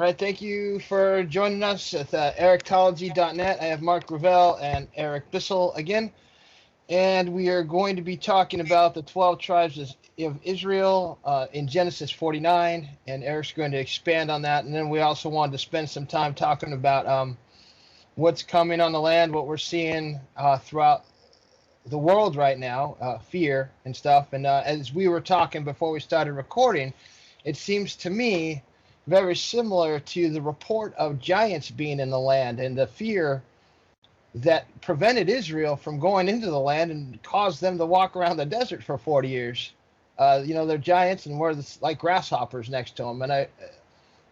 right, thank you for joining us at erictology.net. I have Mark Gravel and Eric Bissell again, and we are going to be talking about the 12 tribes of Israel in Genesis 49, and Eric's going to expand on that. And then we also wanted to spend some time talking about what's coming on the land, what we're seeing throughout the world right now, fear and stuff. And as we were talking before we started recording, it seems to me very similar to the report of giants being in the land and the fear that prevented Israel from going into the land and caused them to walk around the desert for 40 years. They're giants and we're like grasshoppers next to them. And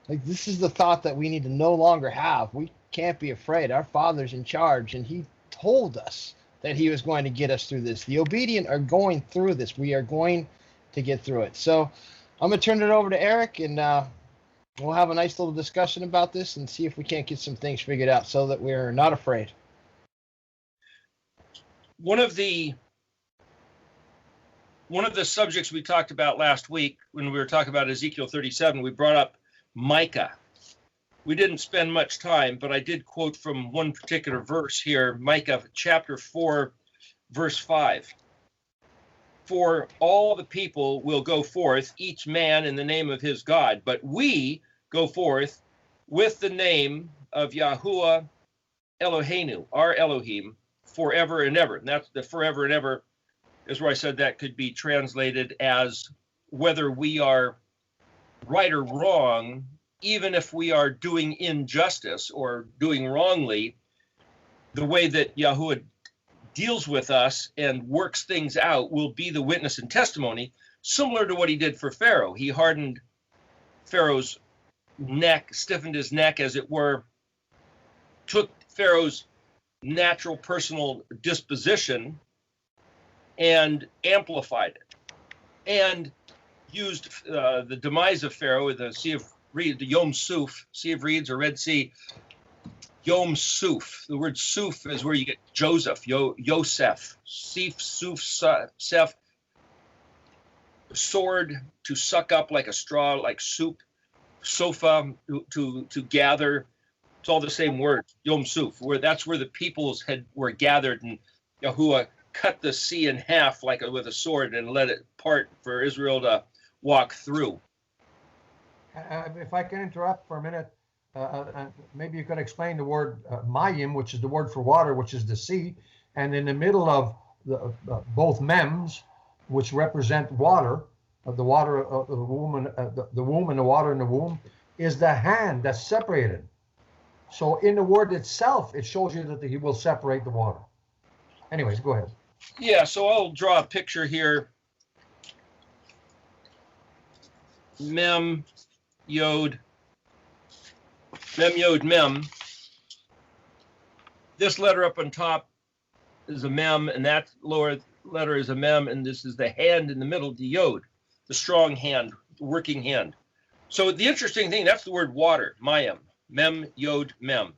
this is the thought that we need to no longer have. We can't be afraid. Our Father's in charge, and He told us that He was going to get us through this. The obedient are going through this. We are going to get through it. So I'm going to turn it over to Eric, and we'll have a nice little discussion about this and see if we can't get some things figured out so that we're not afraid. One of the subjects we talked about last week when we were talking about Ezekiel 37, we brought up Micah. We didn't spend much time, but I did quote from one particular verse here, Micah chapter 4, verse 5. For all the people will go forth, each man in the name of his God, but we go forth with the name of Yahuwah Eloheinu, our Elohim, forever and ever. And that's the forever and ever is where I said that could be translated as whether we are right or wrong, even if we are doing injustice or doing wrongly, the way that Yahuwah deals with us and works things out will be the witness and testimony, similar to what He did for Pharaoh. He hardened Pharaoh's neck, stiffened his neck, as it were, took Pharaoh's natural personal disposition and amplified it, and used the demise of Pharaoh, the Sea of Reeds, the Yom Suf, Sea of Reeds or Red Sea, Yom Suf. The word Suf is where you get Joseph, Yosef, Sif, Suf, Sef, sword to suck up like a straw, like soup, sofa to gather. It's all the same word, Yom Suf, where that's where the peoples were gathered, and Yahuwah cut the sea in half with a sword and let it part for Israel to walk through. If I can interrupt for a minute, maybe you could explain the word mayim, which is the word for water, which is the sea, and in the middle of both mems, which represent water, the water of the womb, the womb and the water in the womb, is the hand that's separated. So in the word itself, it shows you that He will separate the water. Anyways, go ahead. Yeah, so I'll draw a picture here. Mem, Yod, Mem. This letter up on top is a Mem, and that lower letter is a Mem, and this is the hand in the middle, the Yod, the strong hand, the working hand. So the interesting thing, that's the word water, Mayim, Mem, Yod, Mem,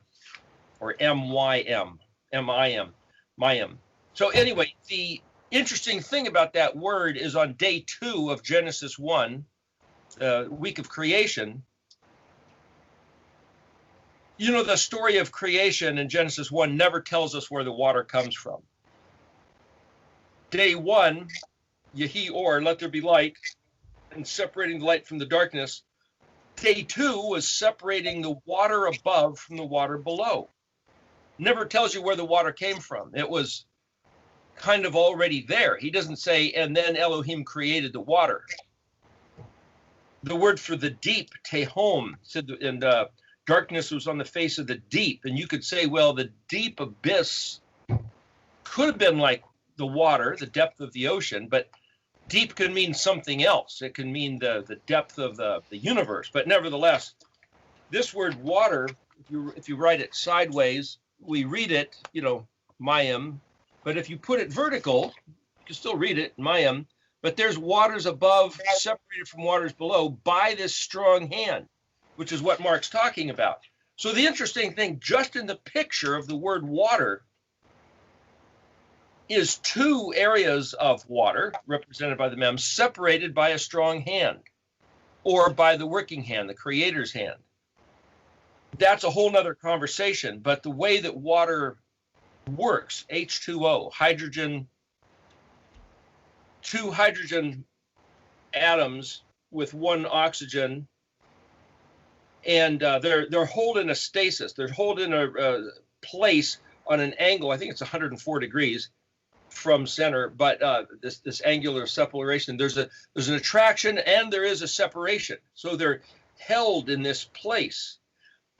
or M-Y-M, M-I-M, Mayim. So anyway, the interesting thing about that word is on day 2 of Genesis 1, week of creation. You know, the story of creation in Genesis 1 never tells us where the water comes from. Day 1, Yehi Or, let there be light, and separating the light from the darkness. Day 2 was separating the water above from the water below. Never tells you where the water came from. It was kind of already there. He doesn't say, and then Elohim created the water. The word for the deep, tehom, said, and darkness was on the face of the deep. And you could say, well, the deep abyss could have been like the water, the depth of the ocean, but deep can mean something else. It can mean the depth of the universe. But nevertheless, this word water, if you write it sideways, we read it, Mayim. But if you put it vertical, you can still read it, Mayim. But there's waters above separated from waters below by this strong hand, which is what Mark's talking about. So the interesting thing, just in the picture of the word water, is 2 areas of water, represented by the mem, separated by a strong hand, or by the working hand, the creator's hand. that's a whole nother conversation. But the way that water works, H2O, hydrogen, two hydrogen atoms with one oxygen, and they're holding a stasis. They're holding a place on an angle. I think it's 104 degrees from center, but this angular separation. There's an attraction and there is a separation. So they're held in this place.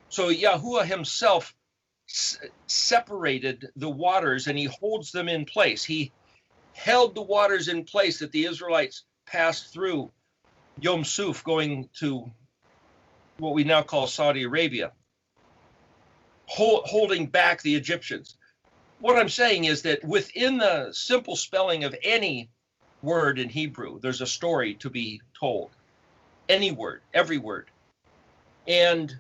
So Yahuwah himself separated the waters and he holds them in place. He held the waters in place that the Israelites passed through Yom Suf, going to what we now call Saudi Arabia, holding back the Egyptians. What I'm saying is that within the simple spelling of any word in Hebrew, there's a story to be told. Any word, every word. And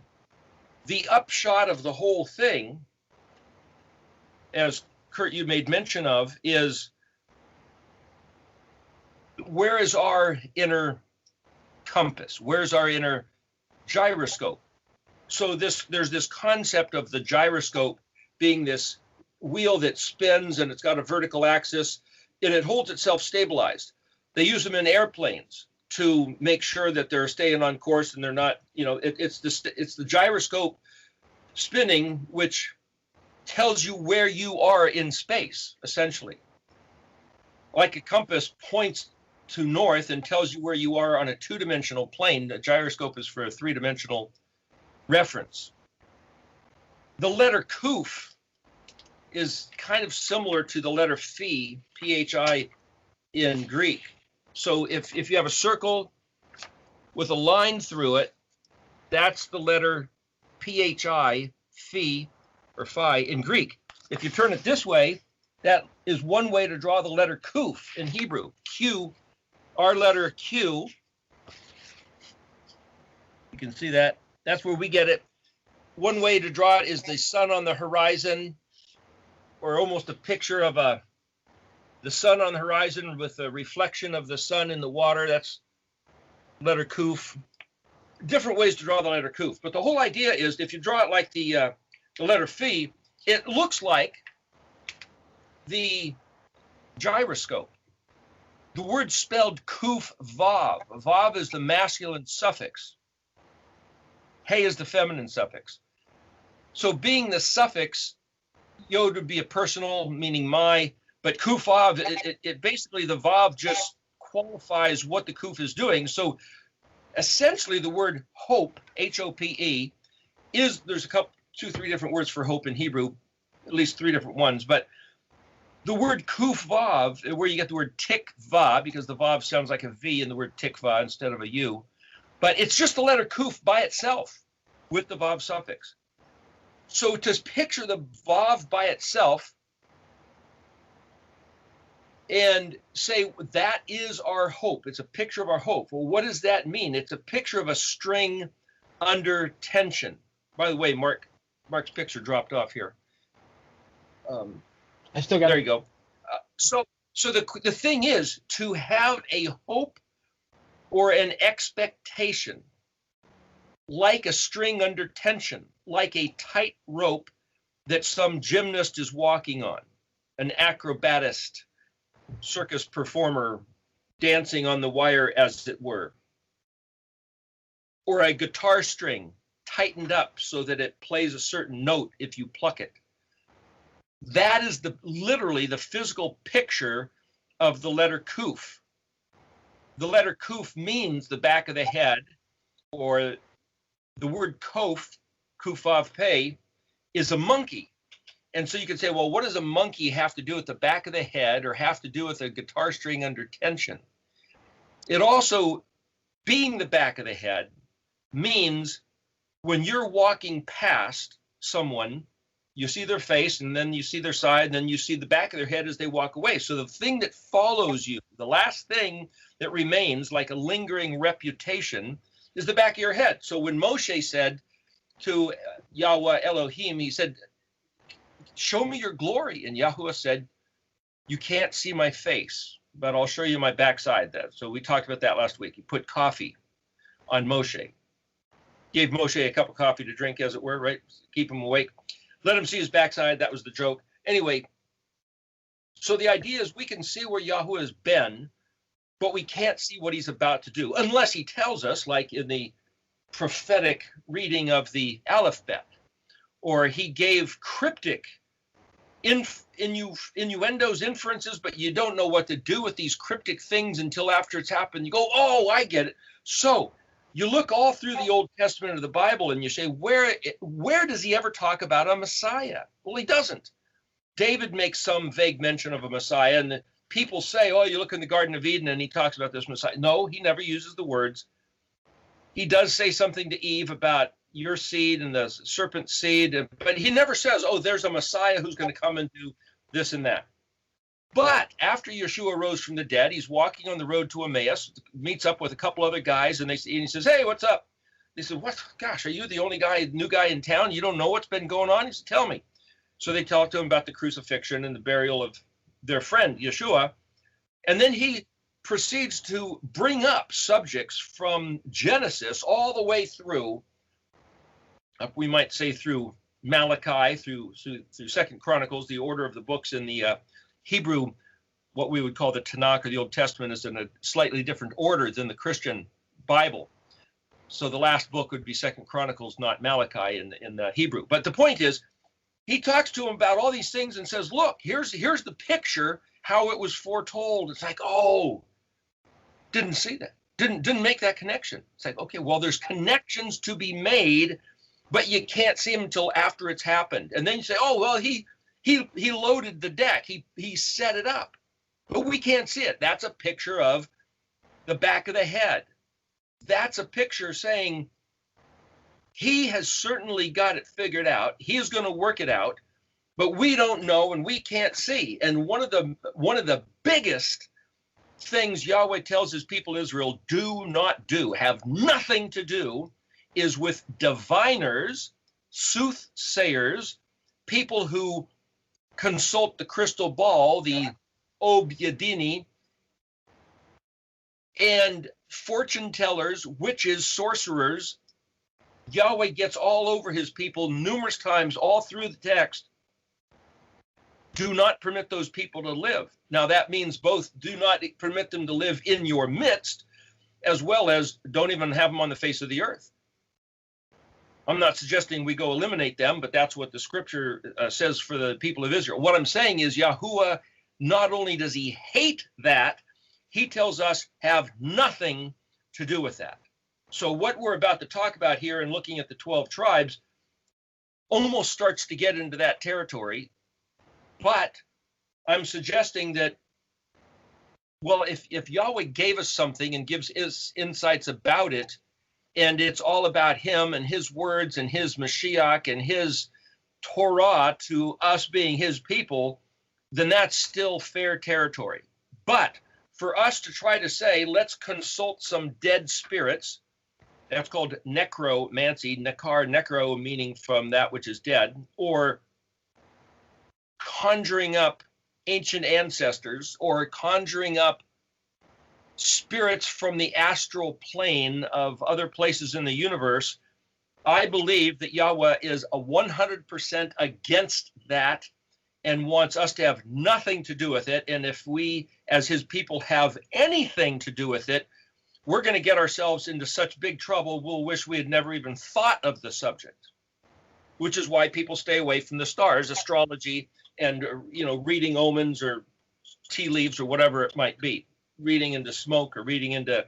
the upshot of the whole thing, as Kurt, you made mention of, is where is our inner compass? Where's our inner gyroscope? So there's this concept of the gyroscope being this wheel that spins and it's got a vertical axis and it holds itself stabilized. They use them in airplanes to make sure that they're staying on course and they're not, it's the gyroscope spinning, which tells you where you are in space, essentially. Like a compass points to north and tells you where you are on a two-dimensional plane. The gyroscope is for a three-dimensional reference. The letter Kuf is kind of similar to the letter Phi, P-H-I, in Greek. So if you have a circle with a line through it, that's the letter P-H-I, Phi, or Phi in Greek. If you turn it this way, that is one way to draw the letter Kuf in Hebrew. Q, our letter Q, you can see that. That's where we get it. One way to draw it is the sun on the horizon, or almost a picture of the sun on the horizon with a reflection of the sun in the water. That's letter Kuf. Different ways to draw the letter Kuf. But the whole idea is if you draw it like the letter Phi, it looks like the gyroscope. The word spelled Kuf Vav. Vav is the masculine suffix. Hey is the feminine suffix. So being the suffix, Yod would be a personal, meaning my, but Kuf Vav, it basically, the Vav just qualifies what the Kuf is doing. So essentially the word hope, H-O-P-E, there's a couple, 2-3 different words for hope in Hebrew, at least 3 different ones, but the word Kuf Vav, where you get the word Tikva, because the Vav sounds like a V in the word Tikva instead of a U, but it's just the letter Kuf by itself with the Vav suffix. So to picture the Vav by itself and say that is our hope, it's a picture of our hope. Well, what does that mean? It's a picture of a string under tension. By the way, Mark's picture dropped off here. I still got There you go. So the thing is to have a hope or an expectation, like a string under tension, like a tight rope that some gymnast is walking on, an acrobatist, circus performer dancing on the wire, as it were, or a guitar string tightened up so that it plays a certain note if you pluck it. That is literally the physical picture of the letter Kuf. The letter Kuf means the back of the head, or the word Kof, Kufav Pei, is a monkey. And so you could say, well, what does a monkey have to do with the back of the head or have to do with a guitar string under tension? It also, being the back of the head, means when you're walking past someone, you see their face and then you see their side and then you see the back of their head as they walk away. So the thing that follows you, the last thing that remains like a lingering reputation, is the back of your head. So when Moshe said to Yahweh Elohim, he said, show me your glory. And Yahuwah said, you can't see my face, but I'll show you my backside. So we talked about that last week. He put coffee on Moshe. gave Moshe a cup of coffee to drink, as it were, right? Keep him awake. Let him see his backside. That was the joke. Anyway, so the idea is we can see where Yahuwah has been, but we can't see what he's about to do unless he tells us, like in the prophetic reading of the Aleph-Bet, or he gave cryptic innuendos, inferences, but you don't know what to do with these cryptic things until after it's happened. You go, oh, I get it. So you look all through the Old Testament of the Bible and you say, where does he ever talk about a Messiah? Well, he doesn't. David makes some vague mention of a Messiah, and people say, oh, you look in the Garden of Eden and he talks about this Messiah. No, he never uses the words. He does say something to Eve about your seed and the serpent's seed, but he never says, oh, there's a Messiah who's going to come and do this and that. But after Yeshua rose from the dead, he's walking on the road to Emmaus, meets up with a couple other guys, and he says, hey, what's up? They said, what? Gosh, are you the only new guy in town? You don't know what's been going on? He said, tell me. So they talked to him about the crucifixion and the burial of their friend, Yeshua. And then he proceeds to bring up subjects from Genesis all the way through, we might say through Malachi, through Second Chronicles. The order of the books in the Hebrew, what we would call the Tanakh or the Old Testament, is in a slightly different order than the Christian Bible. So the last book would be Second Chronicles, not Malachi in the Hebrew. But the point is, he talks to him about all these things and says, look, here's the picture, how it was foretold. It's like, oh, didn't see that. Didn't make that connection. It's like, okay, well, there's connections to be made, but you can't see them until after it's happened. And then you say, oh, well, he loaded the deck. He set it up, but we can't see it. That's a picture of the back of the head. That's a picture saying he has certainly got it figured out. He is going to work it out, but we don't know and we can't see. And one of the biggest things Yahweh tells his people Israel do not do, have nothing to do, is with diviners, soothsayers, people who consult the crystal ball, the Obyadini, and fortune tellers, witches, sorcerers. Yahweh gets all over his people numerous times all through the text. Do not permit those people to live. Now that means both do not permit them to live in your midst, as well as don't even have them on the face of the earth. I'm not suggesting we go eliminate them, but that's what the scripture says for the people of Israel. What I'm saying is Yahuwah, not only does he hate that, he tells us have nothing to do with that. So what we're about to talk about here and looking at the 12 tribes almost starts to get into that territory. But I'm suggesting that, well, if Yahweh gave us something and gives his insights about it, and it's all about him and his words and his Mashiach and his Torah to us being his people, then that's still fair territory. But for us to try to say, let's consult some dead spirits, that's called necromancy, necro meaning from that which is dead, or conjuring up ancient ancestors, or conjuring up spirits from the astral plane of other places in the universe. I believe that Yahweh is 100% against that and wants us to have nothing to do with it. And if we, as his people, have anything to do with it, we're going to get ourselves into such big trouble, we'll wish we had never even thought of the subject, which is why people stay away from the stars, astrology, and reading omens or tea leaves or whatever it might be. Reading into smoke or reading into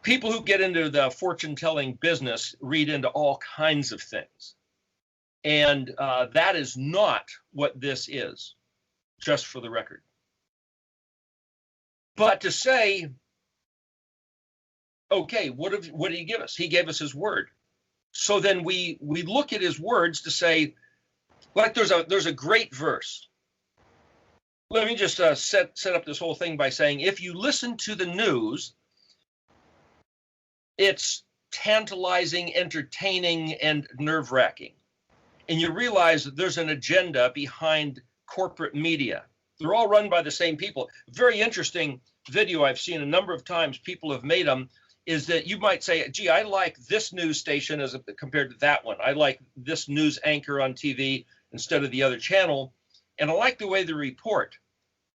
people who get into the fortune telling business read into all kinds of things. And that is not what this is, just for the record. But to say, okay, what did he give us? He gave us his word. So then we look at his words to say, like there's a great verse. Let me just set up this whole thing by saying, if you listen to the news, it's tantalizing, entertaining, and nerve-wracking. And you realize that there's an agenda behind corporate media. They're all run by the same people. Very interesting video I've seen a number of times. People have made them. is that you might say, gee, I like this news station compared to that one. I like this news anchor on TV instead of the other channel. And I like the way they report.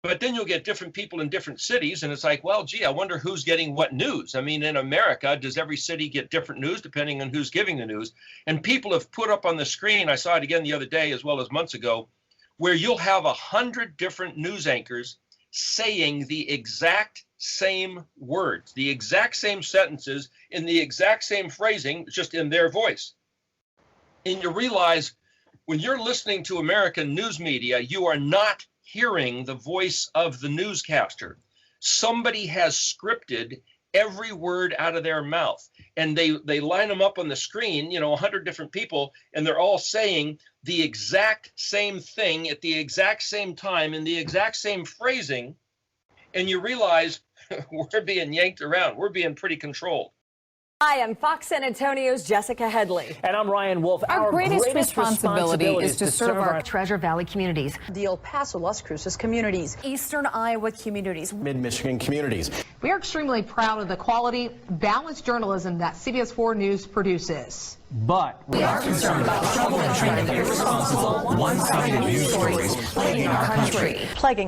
But then you'll get different people in different cities. And it's like, well, gee, I wonder who's getting what news. I mean, in America, does every city get different news depending on who's giving the news? And people have put up on the screen, I saw it again the other day as well as months ago, where you'll have 100 different news anchors saying the exact same words, the exact same sentences, in the exact same phrasing, just in their voice. And you realize when you're listening to American news media, you are not hearing the voice of the newscaster. Somebody has scripted every word out of their mouth, and they line them up on the screen, 100 different people, and they're all saying the exact same thing at the exact same time in the exact same phrasing. And you realize we're being yanked around. We're being pretty controlled. Hi, I'm Fox San Antonio's Jessica Headley. And I'm Ryan Wolf. Our greatest responsibility is to serve our Treasure Valley communities, the El Paso, Las Cruces communities, Eastern Iowa communities, Mid-Michigan communities. We are extremely proud of the quality, balanced journalism that CBS 4 News produces. But we are concerned about trouble and trending irresponsible, one-sided news stories plaguing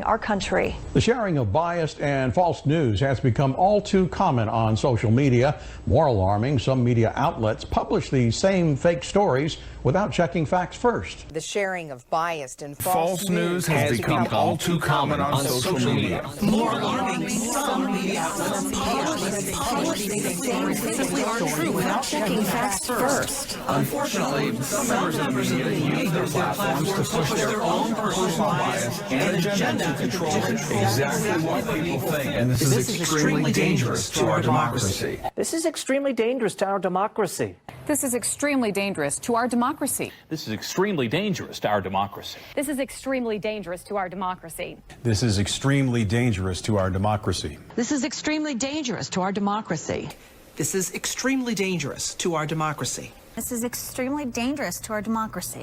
our country. The sharing of biased and false news has become all too common on social media. More alarming, some media outlets publish these same fake stories without checking facts first. The sharing of biased and false news has become all too common on social media. More alarming, some media outlets publish these same fake stories without checking facts first. Unfortunately, some members of the media use their platforms to push their own personal bias and agenda to control exactly what people think. And this is extremely dangerous to our democracy. this is extremely dangerous to our democracy. This is extremely dangerous to our democracy. This is extremely dangerous to our democracy. This is extremely dangerous to our democracy. This is extremely dangerous to our democracy. This is extremely dangerous to our democracy. This is extremely dangerous to our democracy. This is extremely dangerous to our democracy.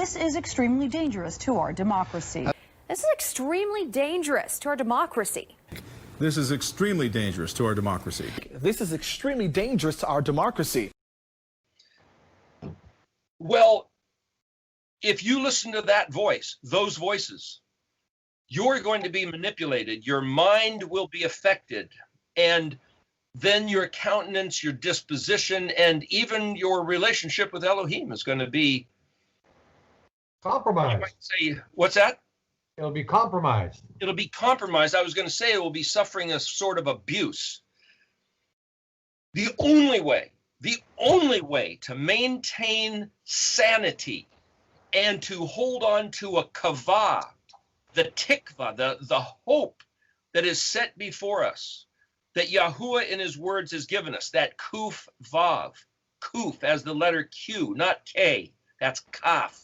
This is extremely dangerous to our democracy. This is extremely dangerous to our democracy. This is extremely dangerous to our democracy. This is extremely dangerous to our democracy. Well, if you listen to that voice, those voices, you're going to be manipulated. Your mind will be affected. And then your countenance, your disposition, and even your relationship with Elohim is going to be Compromised. I might say, what's that? It'll be compromised. It'll be compromised. I was going to say it will be suffering a sort of abuse. The only way to maintain sanity and to hold on to a kavah, the tikva, the hope that is set before us, that Yahuwah in his words has given us, that kuf vav, kuf as the letter Q, not K, that's kaf.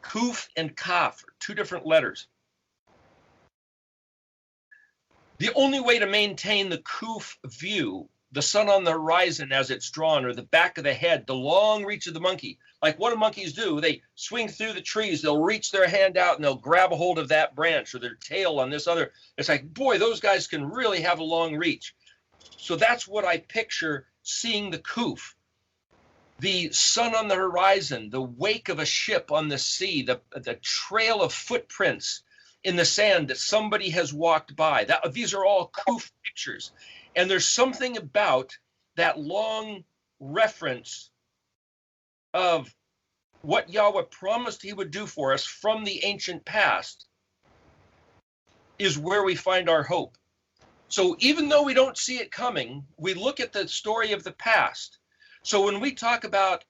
Kuf and kaf are two different letters. The only way to maintain the kuf view, the sun on the horizon as it's drawn, or the back of the head, the long reach of the monkey, like what do monkeys do? They swing through the trees, they'll reach their hand out and they'll grab a hold of that branch or their tail on this other. It's like, boy, those guys can really have a long reach. So that's what I picture seeing the kuf. The sun on the horizon, the wake of a ship on the sea, the trail of footprints in the sand that somebody has walked by. These are all kuf pictures. And there's something about that long reference of what Yahweh promised he would do for us from the ancient past is where we find our hope. So even though we don't see it coming, we look at the story of the past. So when we talk about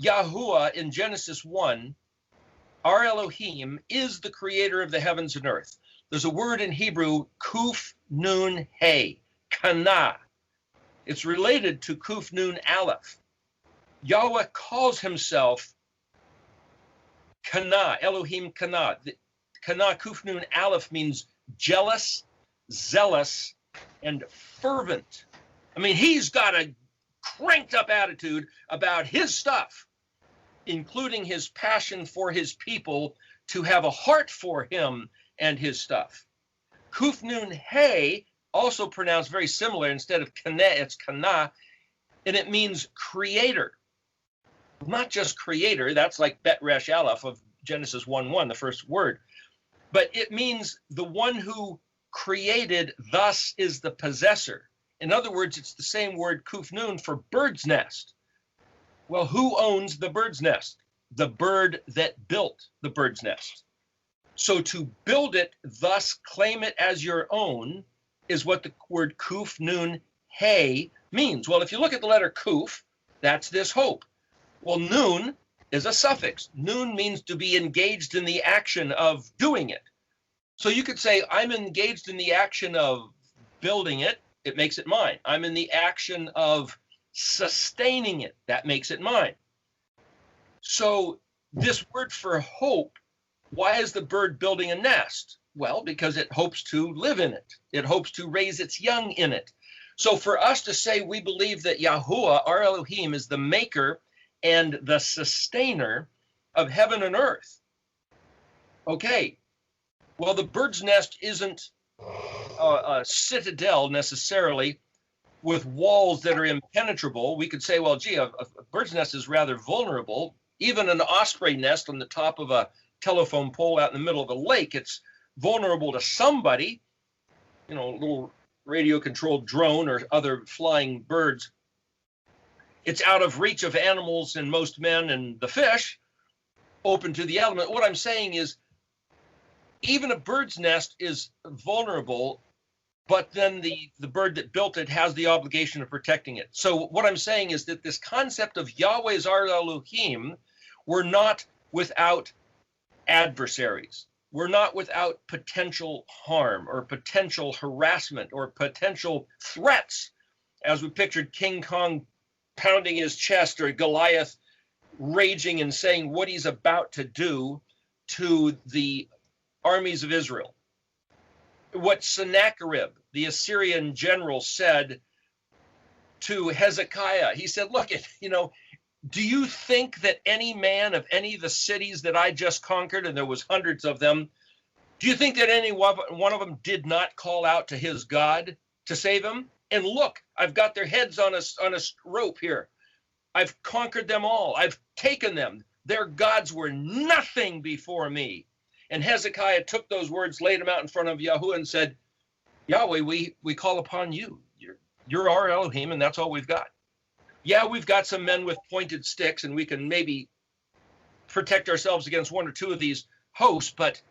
Yahuwah in Genesis 1, our Elohim is the creator of the heavens and earth. There's a word in Hebrew, kuf nun hey, kana. It's related to kuf nun aleph. Yahweh calls himself kana, Elohim kana. Kana, kuf nun aleph means jealous, zealous, and fervent. I mean, he's got a cranked up attitude about his stuff, including his passion for his people to have a heart for him and his stuff. Kuf nun hey also pronounced very similar. Instead of kaneh, it's kana, and it means creator. Not just creator, that's like Bet Resh Aleph of Genesis 1:1, the first word. But it means the one who created, thus is the possessor. In other words, it's the same word kuf nun for bird's nest. Well, who owns the bird's nest? The bird that built the bird's nest. So to build it, thus claim it as your own, is what the word kuf nun hey means. Well, if you look at the letter kuf, that's this hope. Well, nun is a suffix. Nun means to be engaged in the action of doing it. So you could say, I'm engaged in the action of building it. It makes it mine. I'm in the action of sustaining it. That makes it mine. So this word for hope, why is the bird building a nest? Well, because it hopes to live in it. It hopes to raise its young in it. So for us to say we believe that Yahuwah, our Elohim, is the maker and the sustainer of heaven and earth. Okay, well, the bird's nest isn't a citadel necessarily with walls that are impenetrable. We could say, well, gee, a bird's nest is rather vulnerable. Even an osprey nest on the top of a telephone pole out in the middle of a lake, it's vulnerable to somebody, a little radio-controlled drone or other flying birds. It's out of reach of animals and most men and the fish, open to the element. What I'm saying is, even a bird's nest is vulnerable, but then the bird that built it has the obligation of protecting it. So what I'm saying is that this concept of Yahweh is our Elohim, we're not without adversaries. We're not without potential harm or potential harassment or potential threats, as we pictured King Kong pounding his chest or Goliath raging and saying what he's about to do to the armies of Israel. What Sennacherib, the Assyrian general, said to Hezekiah, he said, look, do you think that any man of any of the cities that I just conquered, and there was hundreds of them, do you think that any one of them did not call out to his God to save him? And look, I've got their heads on a rope here. I've conquered them all. I've taken them. Their gods were nothing before me. And Hezekiah took those words, laid them out in front of Yahuwah and said, Yahweh, we call upon you. You're our Elohim, and that's all we've got. Yeah, we've got some men with pointed sticks, and we can maybe protect ourselves against one or two of these hosts, but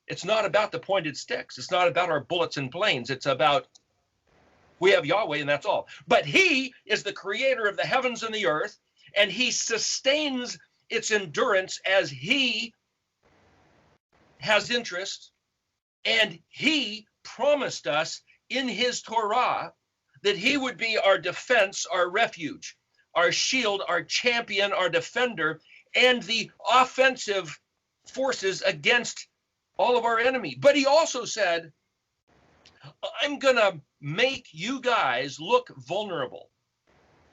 it's not about the pointed sticks. It's not about our bullets and planes. It's about we have Yahweh, and that's all. But he is the creator of the heavens and the earth, and he sustains its endurance as he has interest, and he promised us in his Torah that he would be our defense, our refuge, our shield, our champion, our defender, and the offensive forces against all of our enemy. But he also said, I'm going to make you guys look vulnerable.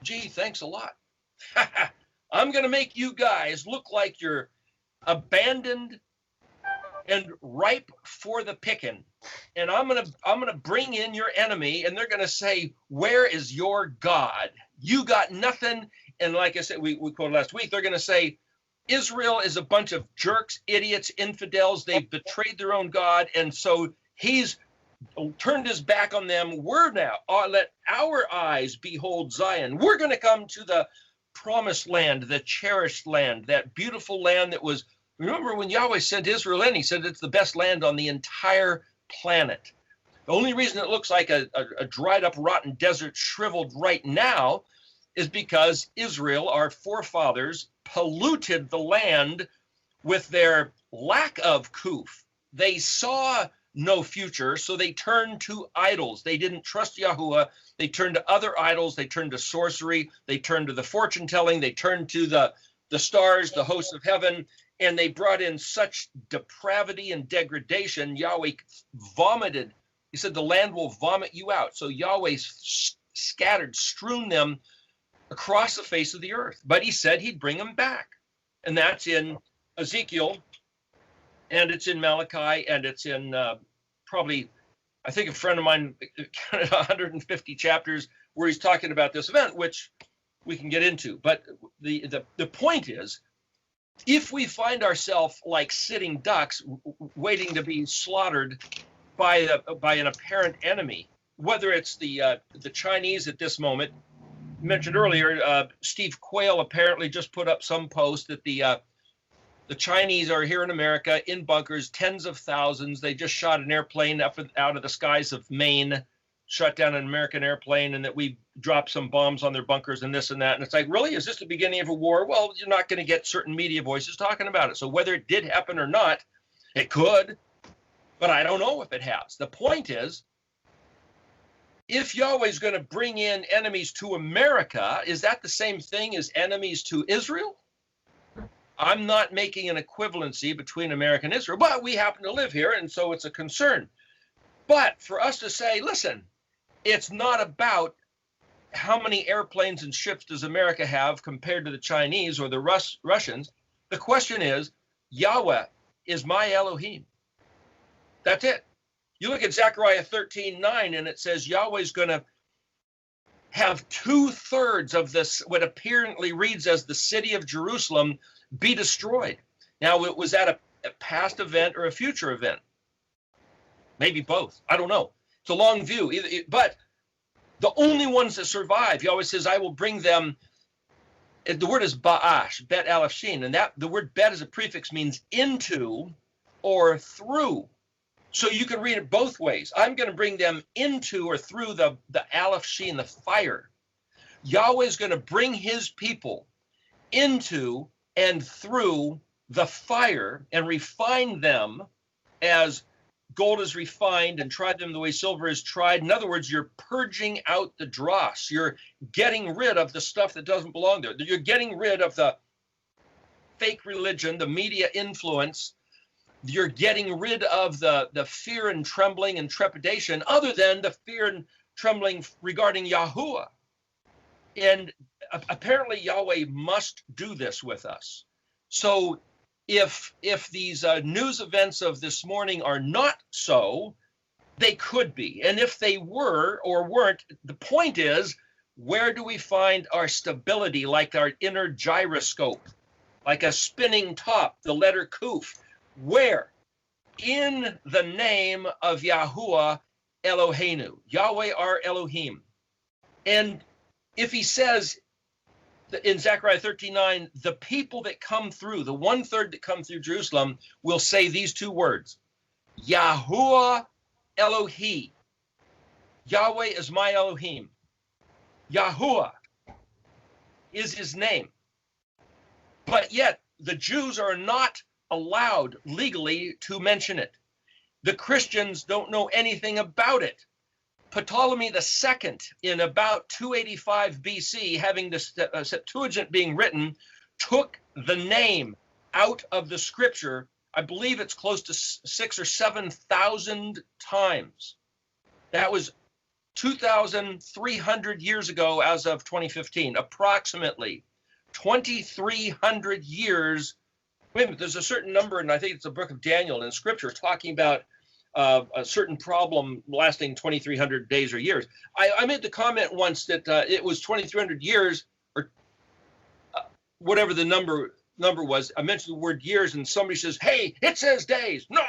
Gee, thanks a lot. I'm going to make you guys look like you're abandoned and ripe for the picking. And I'm gonna bring in your enemy, and they're gonna say, where is your God? You got nothing. And like I said, we quoted last week, they're gonna say, Israel is a bunch of jerks, idiots, infidels. They've betrayed their own God, and so he's turned his back on them. We're now, let our eyes behold Zion. We're gonna come to the promised land, the cherished land, that beautiful land that was. Remember when Yahweh sent Israel in, he said it's the best land on the entire planet. The only reason it looks like a dried up, rotten desert shriveled right now is because Israel, our forefathers, polluted the land with their lack of kuf. They saw no future, so they turned to idols. They didn't trust Yahuwah. They turned to other idols. They turned to sorcery. They turned to the fortune telling. They turned to the stars, the hosts of heaven. And they brought in such depravity and degradation, Yahweh vomited. He said, the land will vomit you out. So Yahweh scattered, strewn them across the face of the earth. But he said he'd bring them back. And that's in Ezekiel, and it's in Malachi, and it's in probably I think a friend of mine counted 150 chapters where he's talking about this event, which we can get into. But the point is, if we find ourselves like sitting ducks waiting to be slaughtered by an apparent enemy, whether it's the Chinese at this moment, mentioned earlier, Steve Quayle apparently just put up some post that the Chinese are here in America in bunkers, tens of thousands. They just shot an airplane up out of the skies of Maine, shut down an American airplane, and that we dropped some bombs on their bunkers and this and that. And it's like, really? Is this the beginning of a war? Well, you're not going to get certain media voices talking about it. So whether it did happen or not, it could, but I don't know if it has. The point is, if Yahweh's going to bring in enemies to America, is that the same thing as enemies to Israel? I'm not making an equivalency between America and Israel, but we happen to live here, and so it's a concern. But for us to say, listen, it's not about how many airplanes and ships does America have compared to the Chinese or the Russians. The question is, Yahweh is my Elohim. That's it. You look at Zechariah 13:9, and it says Yahweh's going to have 2/3 of this, what apparently reads as the city of Jerusalem, be destroyed. Now, was that a past event or a future event? Maybe both. I don't know. It's a long view. But the only ones that survive, Yahweh says, I will bring them. The word is ba'ash, bet aleph shin, and that the word bet as a prefix means into or through. So you can read it both ways. I'm going to bring them into or through the aleph shin, the fire. Yahweh is going to bring his people into and through the fire and refine them as gold is refined, and tried them the way silver is tried. In other words, you're purging out the dross. You're getting rid of the stuff that doesn't belong there. You're getting rid of the fake religion, the media influence. You're getting rid of the fear and trembling and trepidation, other than the fear and trembling regarding Yahuwah. And apparently Yahweh must do this with us. So if these news events of this morning are not so, they could be. And if they were or weren't, the point is, where do we find our stability, like our inner gyroscope, like a spinning top, the letter Kuf? Where? In the name of Yahuwah Eloheinu, Yahweh our Elohim. And if he says in Zechariah 13:9, the people that come through, the 1/3 that come through Jerusalem, will say these two words, Yahuwah Elohi. Yahweh is my Elohim. Yahuwah is his name. But yet the Jews are not allowed legally to mention it. The Christians don't know anything about it. Ptolemy II, in about 285 BC, having the Septuagint being written, took the name out of the scripture. I believe it's close to 6,000 or 7,000 times. That was 2,300 years ago as of 2015, approximately 2,300 years. Wait a minute, there's a certain number, and I think it's the book of Daniel in scripture talking about a certain problem lasting 2,300 days or years. I made the comment once that it was 2,300 years, or whatever the number was. I mentioned the word years, and somebody says, hey, it says days. No,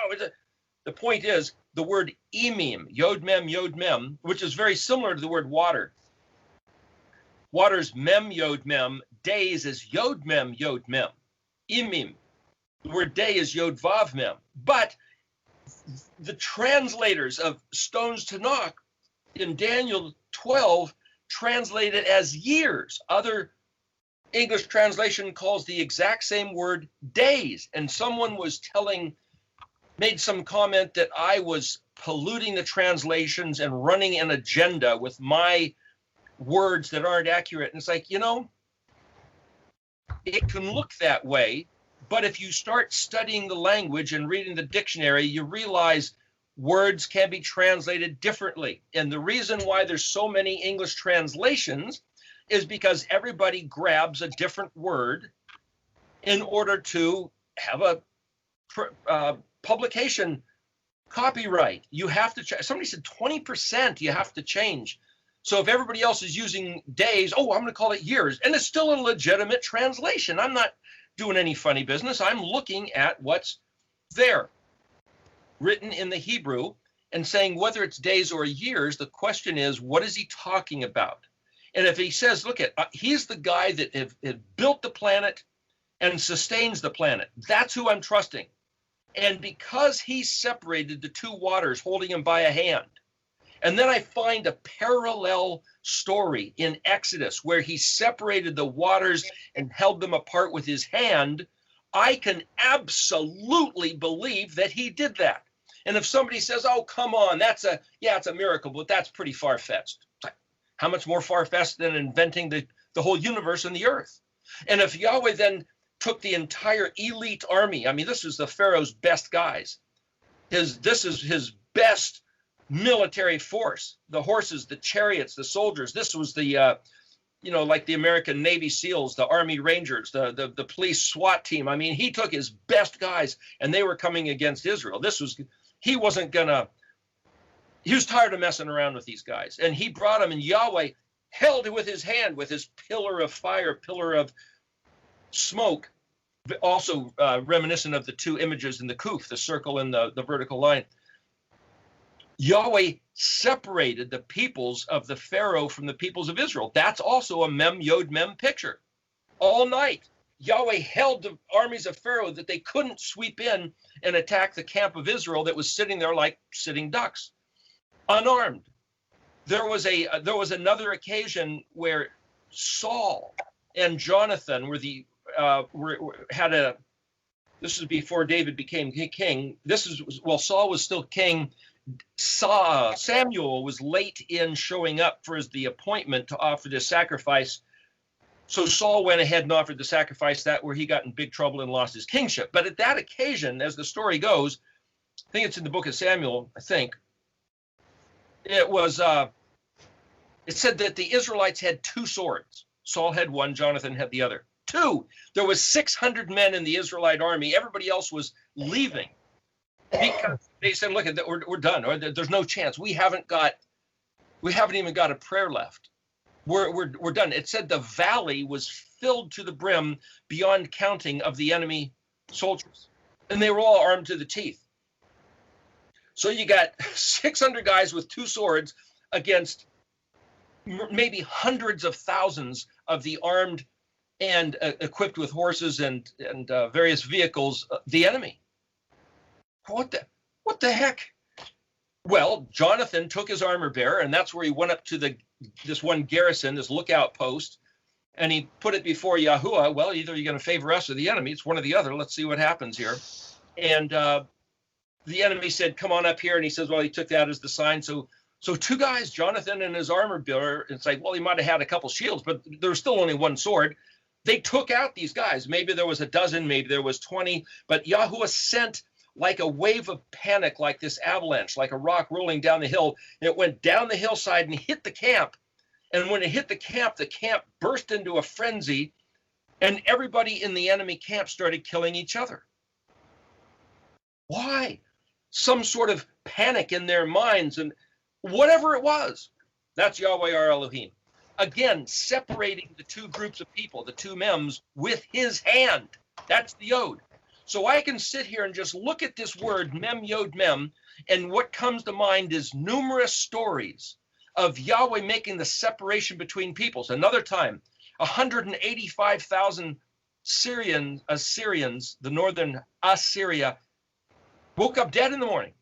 the point is the word imim, yod mem, which is very similar to the word water. Water's mem, yod mem. Days is yod mem, imim. The word day is yod vav mem. But the translators of Stone's Tanakh in Daniel 12 translate it as years. Other English translation calls the exact same word days. And someone was made some comment that I was polluting the translations and running an agenda with my words that aren't accurate. And it's like, it can look that way. But if you start studying the language and reading the dictionary, you realize words can be translated differently. And the reason why there's so many English translations is because everybody grabs a different word in order to have a publication Copyright, you have to somebody said 20% you have to change. So if everybody else is using days, oh, I'm going to call it years, and it's still a legitimate translation. I'm not doing any funny business. I'm looking at what's there, written in the Hebrew, and saying whether it's days or years, the question is, what is he talking about? And if he says, look at, he's the guy that have built the planet and sustains the planet, that's who I'm trusting. And because he separated the two waters, holding him by a hand, and then I find a parallel story in Exodus where he separated the waters and held them apart with his hand, I can absolutely believe that he did that. And if somebody says, oh, come on, it's a miracle, but that's pretty far-fetched. How much more far-fetched than inventing the whole universe and the earth? And if Yahweh then took the entire elite army, I mean, this is the Pharaoh's best guys. This is his best military force, the horses, the chariots, the soldiers. This was the, like the American Navy SEALs, the Army Rangers, the police SWAT team. I mean, he took his best guys, and they were coming against Israel. He was tired of messing around with these guys, and he brought them, and Yahweh held it with his hand, with his pillar of fire, pillar of smoke, also reminiscent of the two images in the Kuf, the circle and the vertical line. Yahweh separated the peoples of the Pharaoh from the peoples of Israel. That's also a Mem Yod Mem picture. All night, Yahweh held the armies of Pharaoh that they couldn't sweep in and attack the camp of Israel that was sitting there like sitting ducks, unarmed. There was another occasion where Saul and Jonathan this is before David became king. Saul was still king. Samuel was late in showing up for the appointment to offer this sacrifice. So Saul went ahead and offered the sacrifice, that where he got in big trouble and lost his kingship. But at that occasion, as the story goes, I think it's in the book of Samuel, it said that the Israelites had two swords. Saul had one, Jonathan had the other. Two. There was 600 men in the Israelite army. Everybody else was leaving because they said, look, we're done, or there's no chance. We haven't even got a prayer left. We're done. It said the valley was filled to the brim beyond counting of the enemy soldiers, and they were all armed to the teeth. So you got 600 guys with two swords against maybe hundreds of thousands of the armed and equipped with horses and various vehicles, the enemy. What the heck? Well, Jonathan took his armor bearer, and that's where he went up to this one garrison, this lookout post, and he put it before Yahuwah. Well, either you're going to favor us or the enemy. It's one or the other. Let's see what happens here. And the enemy said, come on up here. And he says, well, he took that as the sign. So two guys, Jonathan and his armor bearer, it's like, well, he might have had a couple shields, but there was still only one sword. They took out these guys. Maybe there was a dozen, maybe there was 20, but Yahuwah sent like a wave of panic, like this avalanche, like a rock rolling down the hill. It went down the hillside and hit the camp. And when it hit the camp burst into a frenzy, and everybody in the enemy camp started killing each other. Why? Some sort of panic in their minds, and whatever it was, that's Yahweh our Elohim. Again, separating the two groups of people, the two mems, with his hand. That's the Yod. So I can sit here and just look at this word, Mem Yod Mem, and what comes to mind is numerous stories of Yahweh making the separation between peoples. Another time, 185,000 Assyrians, the northern Assyria, woke up dead in the morning.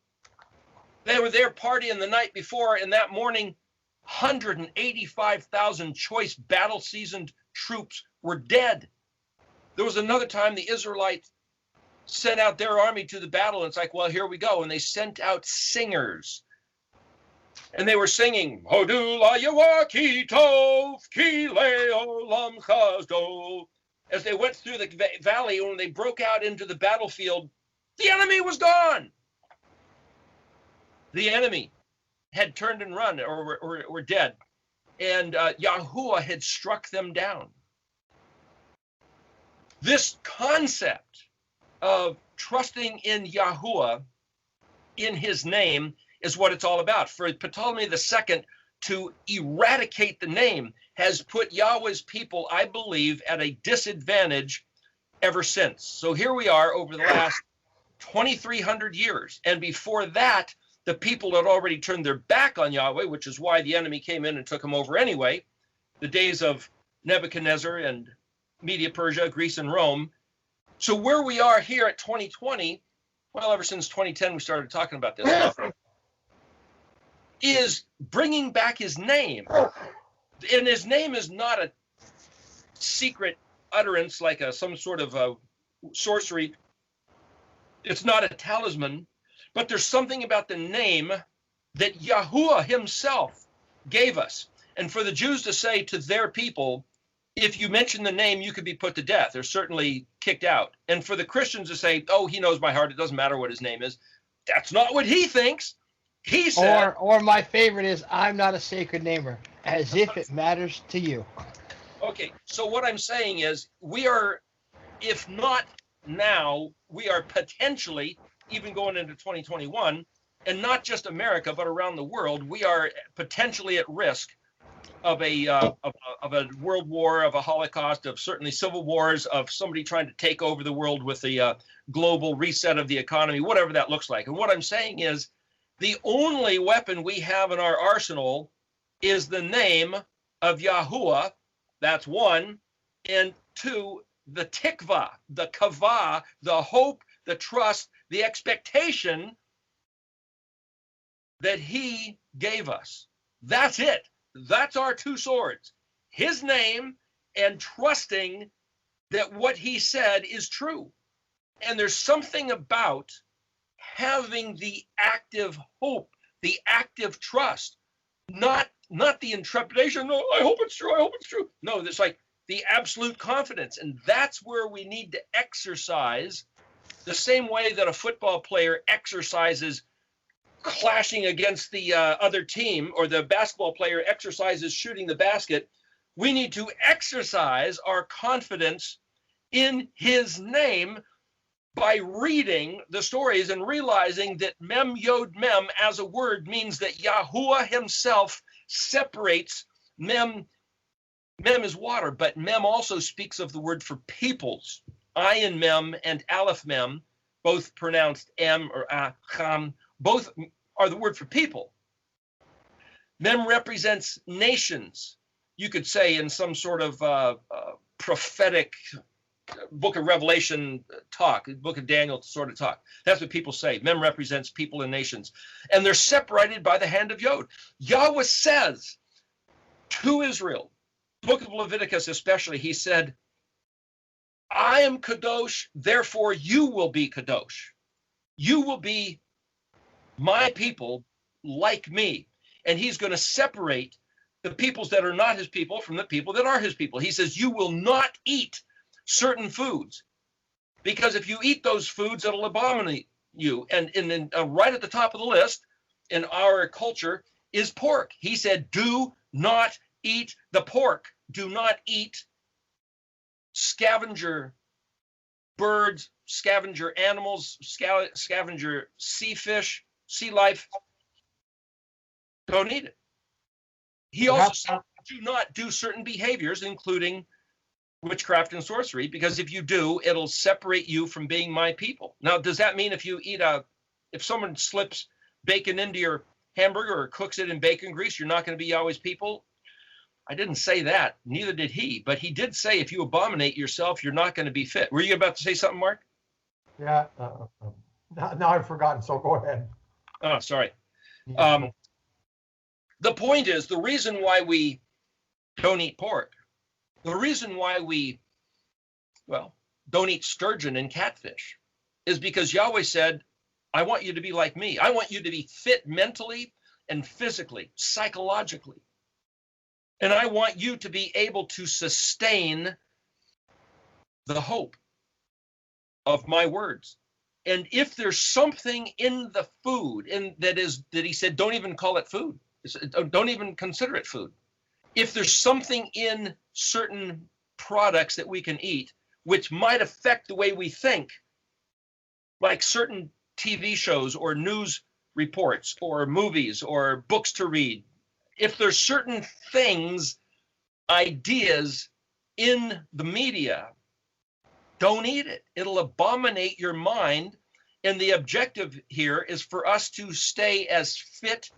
They were there partying the night before, and that morning, 185,000 choice battle-seasoned troops were dead. There was another time the Israelites sent out their army to the battle, and it's like, well, here we go. And they sent out singers. And they were singing, Hodu la Yahweh ki tov, ki le'olam chazdo. As they went through the valley, when they broke out into the battlefield, the enemy was gone. The enemy had turned and run or were dead. And Yahuwah had struck them down. This concept of trusting in Yahuwah in his name is what it's all about. For Ptolemy II to eradicate the name has put Yahweh's people, I believe, at a disadvantage ever since. So here we are over the last 2,300 years. And before that, the people had already turned their back on Yahweh, which is why the enemy came in and took them over anyway. The days of Nebuchadnezzar and Media Persia, Greece and Rome. So where we are here at 2020, well, ever since 2010 we started talking about this stuff, is bringing back his name. And his name is not a secret utterance like some sort of sorcery. It's not a talisman, but there's something about the name that Yahuwah himself gave us. And for the Jews to say to their people, if you mention the name, you could be put to death or certainly kicked out. And for the Christians to say, oh, he knows my heart, it doesn't matter what his name is. That's not what he thinks. He said, or my favorite is, I'm not a sacred namer, as if it matters to you. Okay, so what I'm saying is we are, if not now, we are potentially, even going into 2021, and not just America, but around the world, we are potentially at risk of a world war, of a Holocaust, of certainly civil wars, of somebody trying to take over the world with the global reset of the economy, whatever that looks like. And what I'm saying is the only weapon we have in our arsenal is the name of Yahuwah. That's one. And two, the tikvah, the kavah, the hope, the trust, the expectation that he gave us. That's it. That's our two swords. His name and trusting that what he said is true. And there's something about having the active hope, the active trust, not the intrepidation. No, I hope it's true. I hope it's true. No, it's like the absolute confidence. And that's where we need to exercise the same way that a football player exercises clashing against the other team, or the basketball player exercises shooting the basket. We need to exercise our confidence in his name by reading the stories and realizing that mem yod mem as a word means that Yahuwah himself separates. Mem is water, but mem also speaks of the word for peoples. Ayin mem and aleph mem, both pronounced m or cham, both are the word for people. Mem represents nations. You could say in some sort of prophetic Book of Revelation talk, Book of Daniel sort of talk. That's what people say. Mem represents people and nations. And they're separated by the hand of Yod. Yahweh says to Israel, Book of Leviticus especially, he said, I am Kadosh, therefore you will be Kadosh. You will be my people like me. And he's going to separate the peoples that are not his people from the people that are his people. He says, you will not eat certain foods, because if you eat those foods, it'll abominate you. And right at the top of the list in our culture is pork. He said, do not eat the pork. Do not eat scavenger birds, scavenger animals, scavenger sea fish, sea life. Don't eat it. He also said, do not do certain behaviors, including witchcraft and sorcery, because if you do, it'll separate you from being my people. Now, does that mean if someone slips bacon into your hamburger or cooks it in bacon grease, you're not going to be Yahweh's people? I didn't say that. Neither did he. But he did say if you abominate yourself, you're not going to be fit. Were you about to say something, Mark? Yeah. Now I've forgotten, so go ahead. Oh, sorry. The point is, the reason why we don't eat pork, the reason why we, don't eat sturgeon and catfish is because Yahweh said, I want you to be like me. I want you to be fit mentally and physically, psychologically. And I want you to be able to sustain the hope of my words. And if there's something in the food that he said, don't even call it food. Don't even consider it food. If there's something in certain products that we can eat, which might affect the way we think, like certain TV shows or news reports or movies or books to read, if there's certain things, ideas in the media, don't eat it. It'll abominate your mind. And the objective here is for us to stay as fit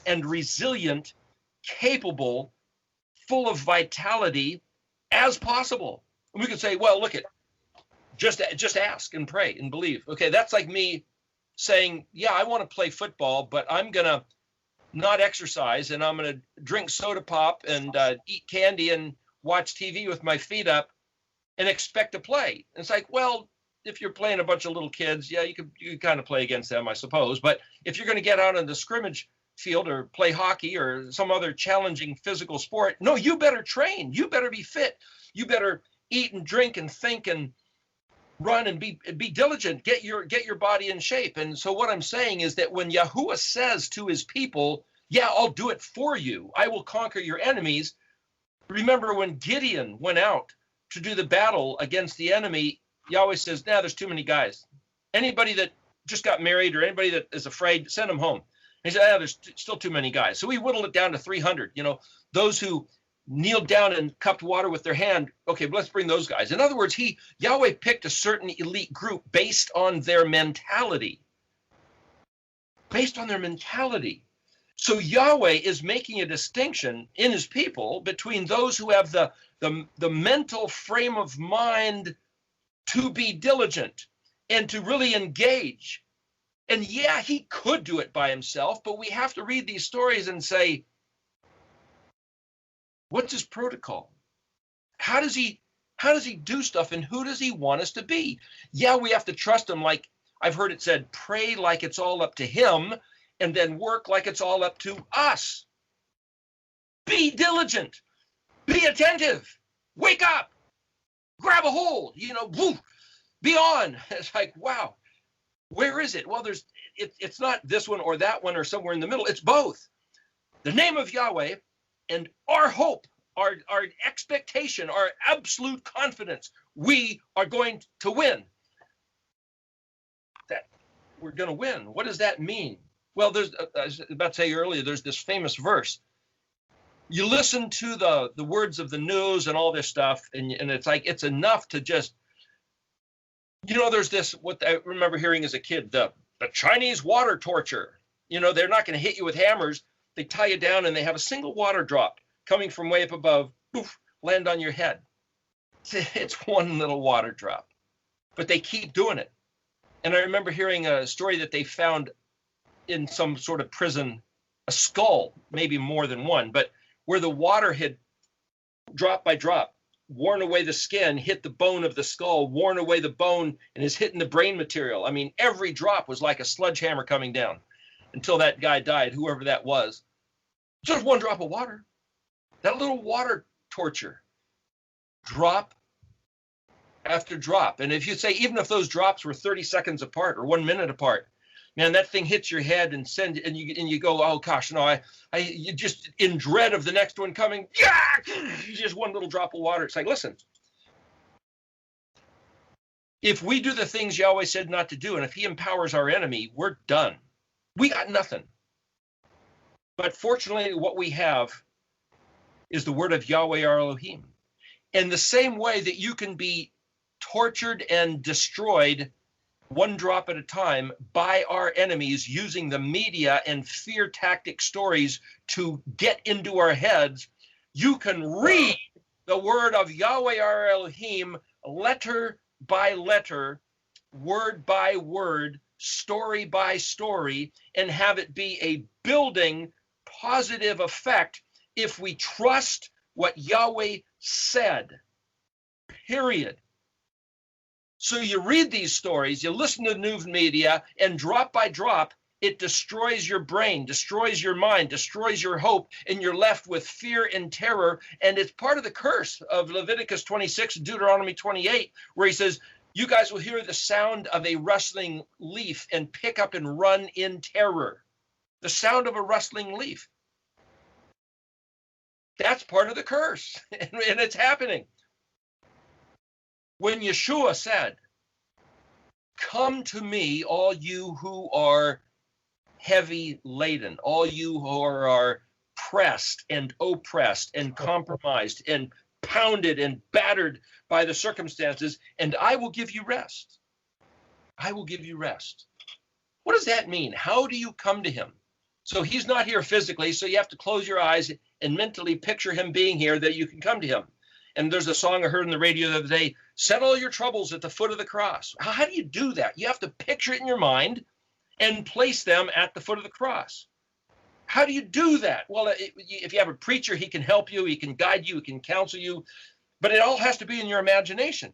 and resilient, capable, full of vitality as possible. And we could say, well, look at, just ask and pray and believe. Okay, that's like me saying, yeah, I want to play football, but I'm going to not exercise and I'm going to drink soda pop and eat candy and watch TV with my feet up and expect to play. And it's like, well, if you're playing a bunch of little kids, yeah, you could kind of play against them, I suppose. But if you're going to get out on the scrimmage field or play hockey or some other challenging physical sport, no, you better train. You better be fit. You better eat and drink and think and run and be diligent. Get your body in shape. And so what I'm saying is that when Yahuwah says to his people, yeah, I'll do it for you, I will conquer your enemies. Remember when Gideon went out to do the battle against the enemy, Yahweh says, nah, there's too many guys. Anybody that just got married or anybody that is afraid, send them home. And he said, yeah, there's still too many guys. So we whittled it down to 300. You know, those who kneeled down and cupped water with their hand. Okay, let's bring those guys. In other words, Yahweh picked a certain elite group based on their mentality. Based on their mentality. So Yahweh is making a distinction in his people between those who have the mental frame of mind to be diligent and to really engage. And yeah, he could do it by himself, but we have to read these stories and say, what's his protocol? How does he do stuff, and who does he want us to be? Yeah, we have to trust him. Like I've heard it said, pray like it's all up to him, and then work like it's all up to us. Be diligent. Be attentive. Wake up. Grab a hold. Woo, be on. It's like, wow, where is it? Well, it's not this one or that one or somewhere in the middle. It's both. The name of Yahweh and our hope, our expectation, our absolute confidence, we are going to win. That we're going to win. What does that mean? Well, I was about to say earlier, there's this famous verse. You listen to the words of the news and all this stuff, and it's like, it's enough to just, there's this, what I remember hearing as a kid, the Chinese water torture. They're not going to hit you with hammers. They tie you down and they have a single water drop coming from way up above, poof, land on your head. It's one little water drop, but they keep doing it. And I remember hearing a story that they found in some sort of prison, a skull, maybe more than one, but where the water had drop by drop worn away the skin, hit the bone of the skull, worn away the bone, and is hitting the brain material. I mean, every drop was like a sledgehammer coming down until that guy died, whoever that was. Just one drop of water. That little water torture, drop after drop. And if you say, even if those drops were 30 seconds apart or 1 minute apart, man, that thing hits your head and you go, oh gosh, no, you just in dread of the next one coming. Yeah, just one little drop of water. It's like, listen, if we do the things Yahweh said not to do, and if he empowers our enemy, we're done. We got nothing. But fortunately, what we have is the word of Yahweh our Elohim. In the same way that you can be tortured and destroyed one drop at a time by our enemies using the media and fear tactic stories to get into our heads, you can read the word of Yahweh our Elohim letter by letter, word by word, story by story, and have it be a building positive effect if we trust what Yahweh said, period. So you read these stories, you listen to the news media, and drop by drop, it destroys your brain, destroys your mind, destroys your hope, and you're left with fear and terror. And it's part of the curse of Leviticus 26, Deuteronomy 28, where he says, you guys will hear the sound of a rustling leaf and pick up and run in terror. The sound of a rustling leaf. That's part of the curse, and it's happening. When Yeshua said, come to me, all you who are heavy laden, all you who are pressed and oppressed and compromised and pounded and battered by the circumstances, and I will give you rest. I will give you rest. What does that mean? How do you come to him? So he's not here physically, so you have to close your eyes and mentally picture him being here that you can come to him. And there's a song I heard on the radio the other day, set all your troubles at the foot of the cross. How do you do that? You have to picture it in your mind and place them at the foot of the cross. How do you do that? Well, if you have a preacher, he can help you, he can guide you, he can counsel you, but it all has to be in your imagination.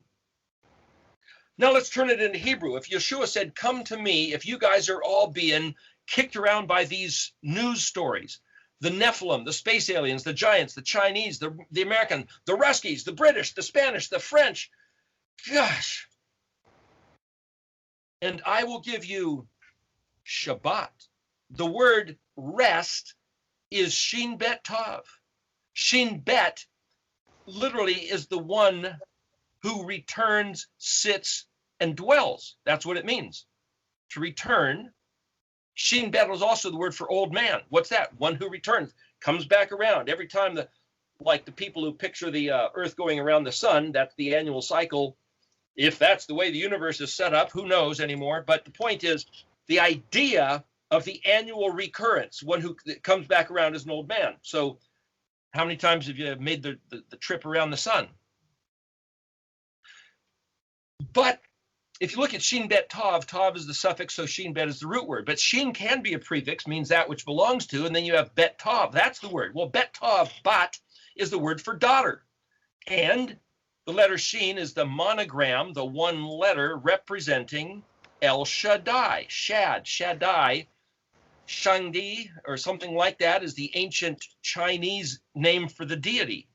Now let's turn it into Hebrew. If Yeshua said, come to me, if you guys are all being kicked around by these news stories, the Nephilim, the space aliens, the giants, the Chinese, the American, the Ruskies, the British, the Spanish, the French, gosh. And I will give you Shabbat. The word rest is Shin Bet Tav. Shin Bet literally is the one who returns, sits, and dwells. That's what it means, to return. Shin Bet was also the word for old man. What's that? One who returns, comes back around. Every time like the people who picture the earth going around the sun, that's the annual cycle. If that's the way the universe is set up, who knows anymore? But the point is, the idea of the annual recurrence, one who comes back around as an old man. So how many times have you made the trip around the sun? But if you look at Shin Bet Tav, Tav is the suffix, so Shin Bet is the root word. But Shin can be a prefix, means that which belongs to, and then you have Bet Tav. That's the word. Well, Bet Tav, Bat, is the word for daughter. And the letter Shin is the monogram, the one letter representing El Shaddai. Shaddai, Shangdi, or something like that, is the ancient Chinese name for the deity.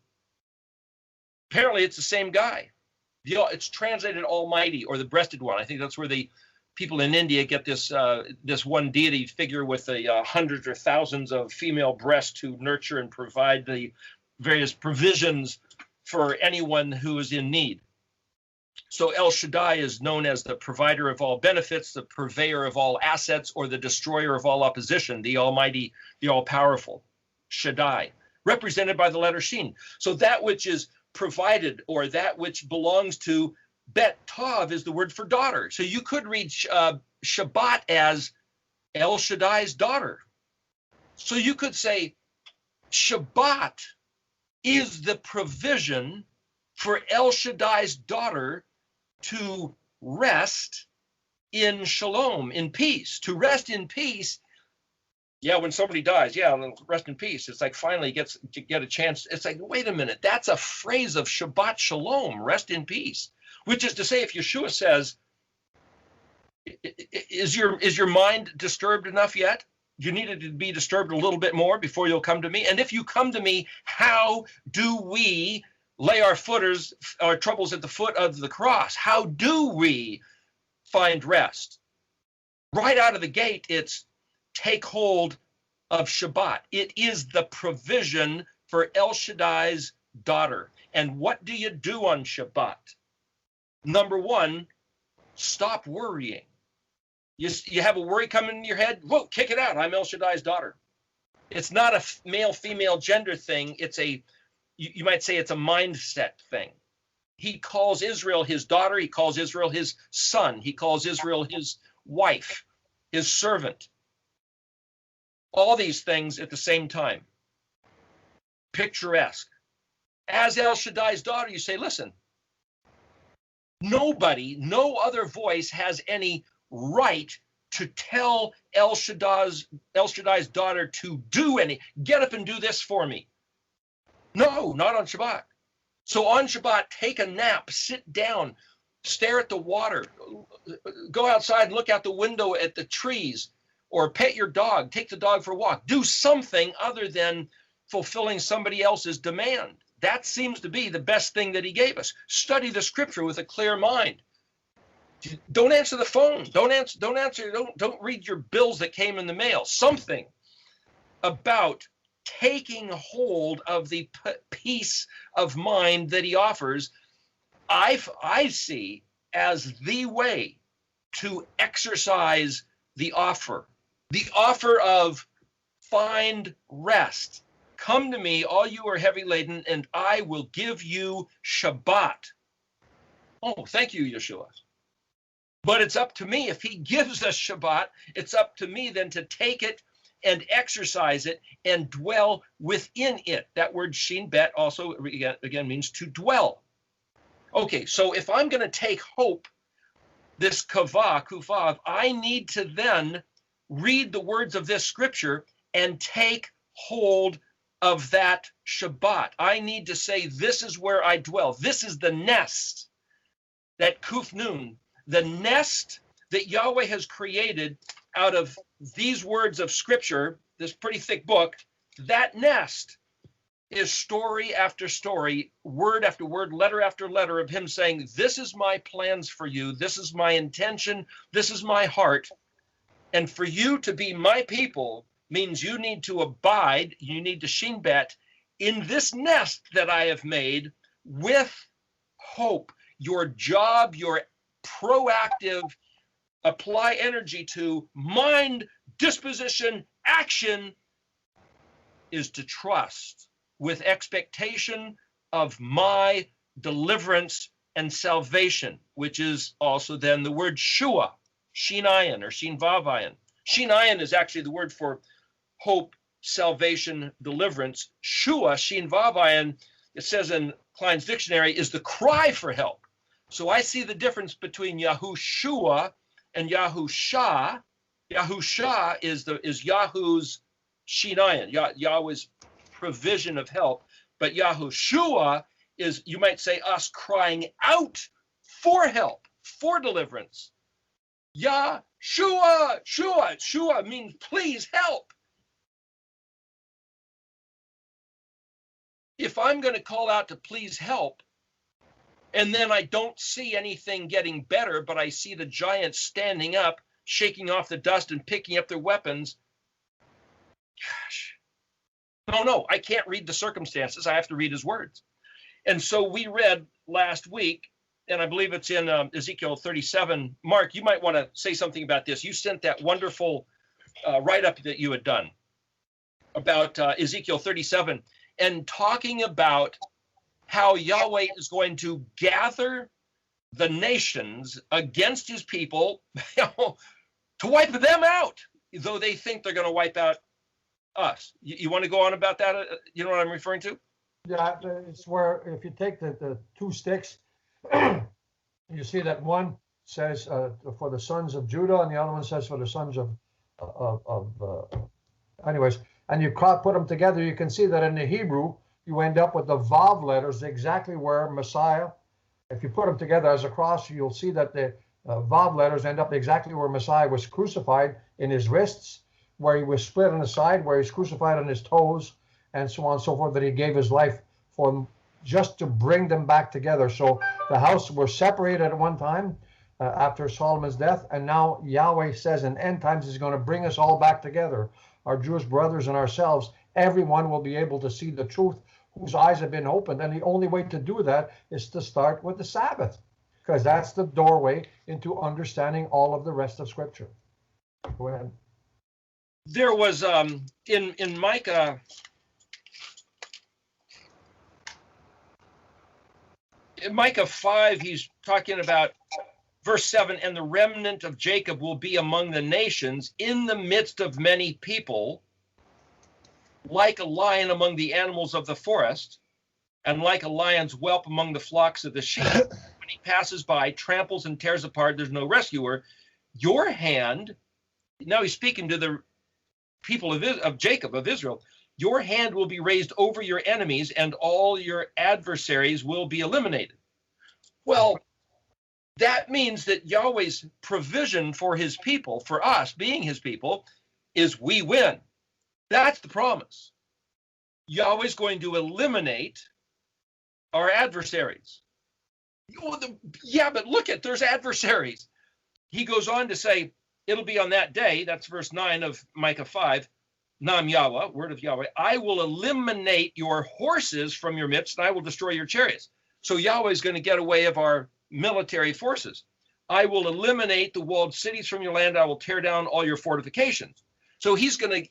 Apparently, it's the same guy. It's translated Almighty or the Breasted One. I think that's where the people in India get this one deity figure with hundreds or thousands of female breasts to nurture and provide the various provisions for anyone who is in need. So El Shaddai is known as the provider of all benefits, the purveyor of all assets, or the destroyer of all opposition, the Almighty, the all-powerful, Shaddai, represented by the letter Shin. So that which is provided, or that which belongs to Bet Tav, is the word for daughter. So you could read Shabbat as El Shaddai's daughter. So you could say Shabbat is the provision for El Shaddai's daughter to rest in shalom, in peace. To rest in peace. Yeah, when somebody dies, yeah, rest in peace. It's like finally gets to get a chance. It's like, wait a minute, that's a phrase of Shabbat Shalom, rest in peace. Which is to say, if Yeshua says, is your mind disturbed enough yet? You need it to be disturbed a little bit more before you'll come to me. And if you come to me, how do we lay our troubles at the foot of the cross? How do we find rest? Right out of the gate, it's take hold of Shabbat. It is the provision for El Shaddai's daughter. And what do you do on Shabbat? Number one, stop worrying. You have a worry coming in your head? Whoa, kick it out. I'm El Shaddai's daughter. It's not a male-female gender thing. It's you might say it's a mindset thing. He calls Israel his daughter. He calls Israel his son. He calls Israel his wife, his servant. All these things at the same time. Picturesque. As El Shaddai's daughter, you say, listen, no other voice has any right to tell El Shaddai's daughter to get up and do this for me. No, not on Shabbat. So on Shabbat, take a nap, sit down, stare at the water, go outside and look out the window at the trees, or pet your dog, take the dog for a walk. Do something other than fulfilling somebody else's demand. That seems to be the best thing that he gave us. Study the scripture with a clear mind. Don't answer the phone. Don't read your bills that came in the mail. Something about taking hold of the peace of mind that he offers, I see as the way to exercise the offer The offer of find rest. Come to me, all you are heavy laden, and I will give you Shabbat. Oh, thank you, Yeshua. But it's up to me. If he gives us Shabbat, it's up to me then to take it and exercise it and dwell within it. That word shin bet also again means to dwell. Okay, so if I'm going to take hope, this kufav, I need to then read the words of this scripture and take hold of that Shabbat. I need to say, this is where I dwell. This is the nest, that kuf nun, the nest that Yahweh has created out of these words of scripture, this pretty thick book. That nest is story after story, word after word, letter after letter of him saying, this is my plans for you. This is my intention. This is my heart. And for you to be my people means you need to abide, you need to shin bet in this nest that I have made with hope. Your job, your proactive, apply energy to mind, disposition, action is to trust with expectation of my deliverance and salvation, which is also then the word shua, shinayan or shinvavayan. Shinayan is actually the word for hope, salvation, deliverance. Shua, shinvavayan, it says in Klein's dictionary, is the cry for help. So I see the difference between Yahushua and Yahusha. Yahusha is Yahu's shinayan, Yahweh's provision of help. But Yahushua is, you might say, us crying out for help, for deliverance. Yahshua, Shua means please help. If I'm going to call out to please help, and then I don't see anything getting better, but I see the giants standing up, shaking off the dust and picking up their weapons, gosh, no, I can't read the circumstances. I have to read his words. And so we read last week, and I believe it's in Ezekiel 37. Mark, you might want to say something about this. You sent that wonderful write-up that you had done about Ezekiel 37 and talking about how Yahweh is going to gather the nations against his people to wipe them out, though they think they're going to wipe out us. You want to go on about that? You know what I'm referring to? Yeah, it's where if you take the two sticks, you see that one says for the sons of Judah, and the other one says for the sons of anyways, and you put them together, you can see that in the Hebrew, you end up with the Vav letters exactly where Messiah, if you put them together as a cross, you'll see that the Vav letters end up exactly where Messiah was crucified, in his wrists, where he was split on the side, where he's crucified on his toes, and so on and so forth, that he gave his life for them just to bring them back together. So the house were separated at one time after Solomon's death, and now Yahweh says in end times he's going to bring us all back together, our Jewish brothers and ourselves. Everyone will be able to see the truth, whose eyes have been opened. And the only way to do that is to start with the Sabbath, because that's the doorway into understanding all of the rest of Scripture. Go ahead. There was in Micah, in Micah 5, he's talking about verse 7, and the remnant of Jacob will be among the nations in the midst of many people, like a lion among the animals of the forest, and like a lion's whelp among the flocks of the sheep. When he passes by, tramples and tears apart, there's no rescuer. Your hand, now he's speaking to the people of Jacob, of Israel, your hand will be raised over your enemies, and all your adversaries will be eliminated. Well, that means that Yahweh's provision for his people, for us being his people, is we win. That's the promise. Yahweh's going to eliminate our adversaries. Yeah, but look at, there's adversaries. He goes on to say, it'll be on that day, that's verse 9 of Micah 5, Nam Yahweh, word of Yahweh, I will eliminate your horses from your midst, and I will destroy your chariots. So Yahweh is going to get away of our military forces. I will eliminate the walled cities from your land. I will tear down all your fortifications. So he's gonna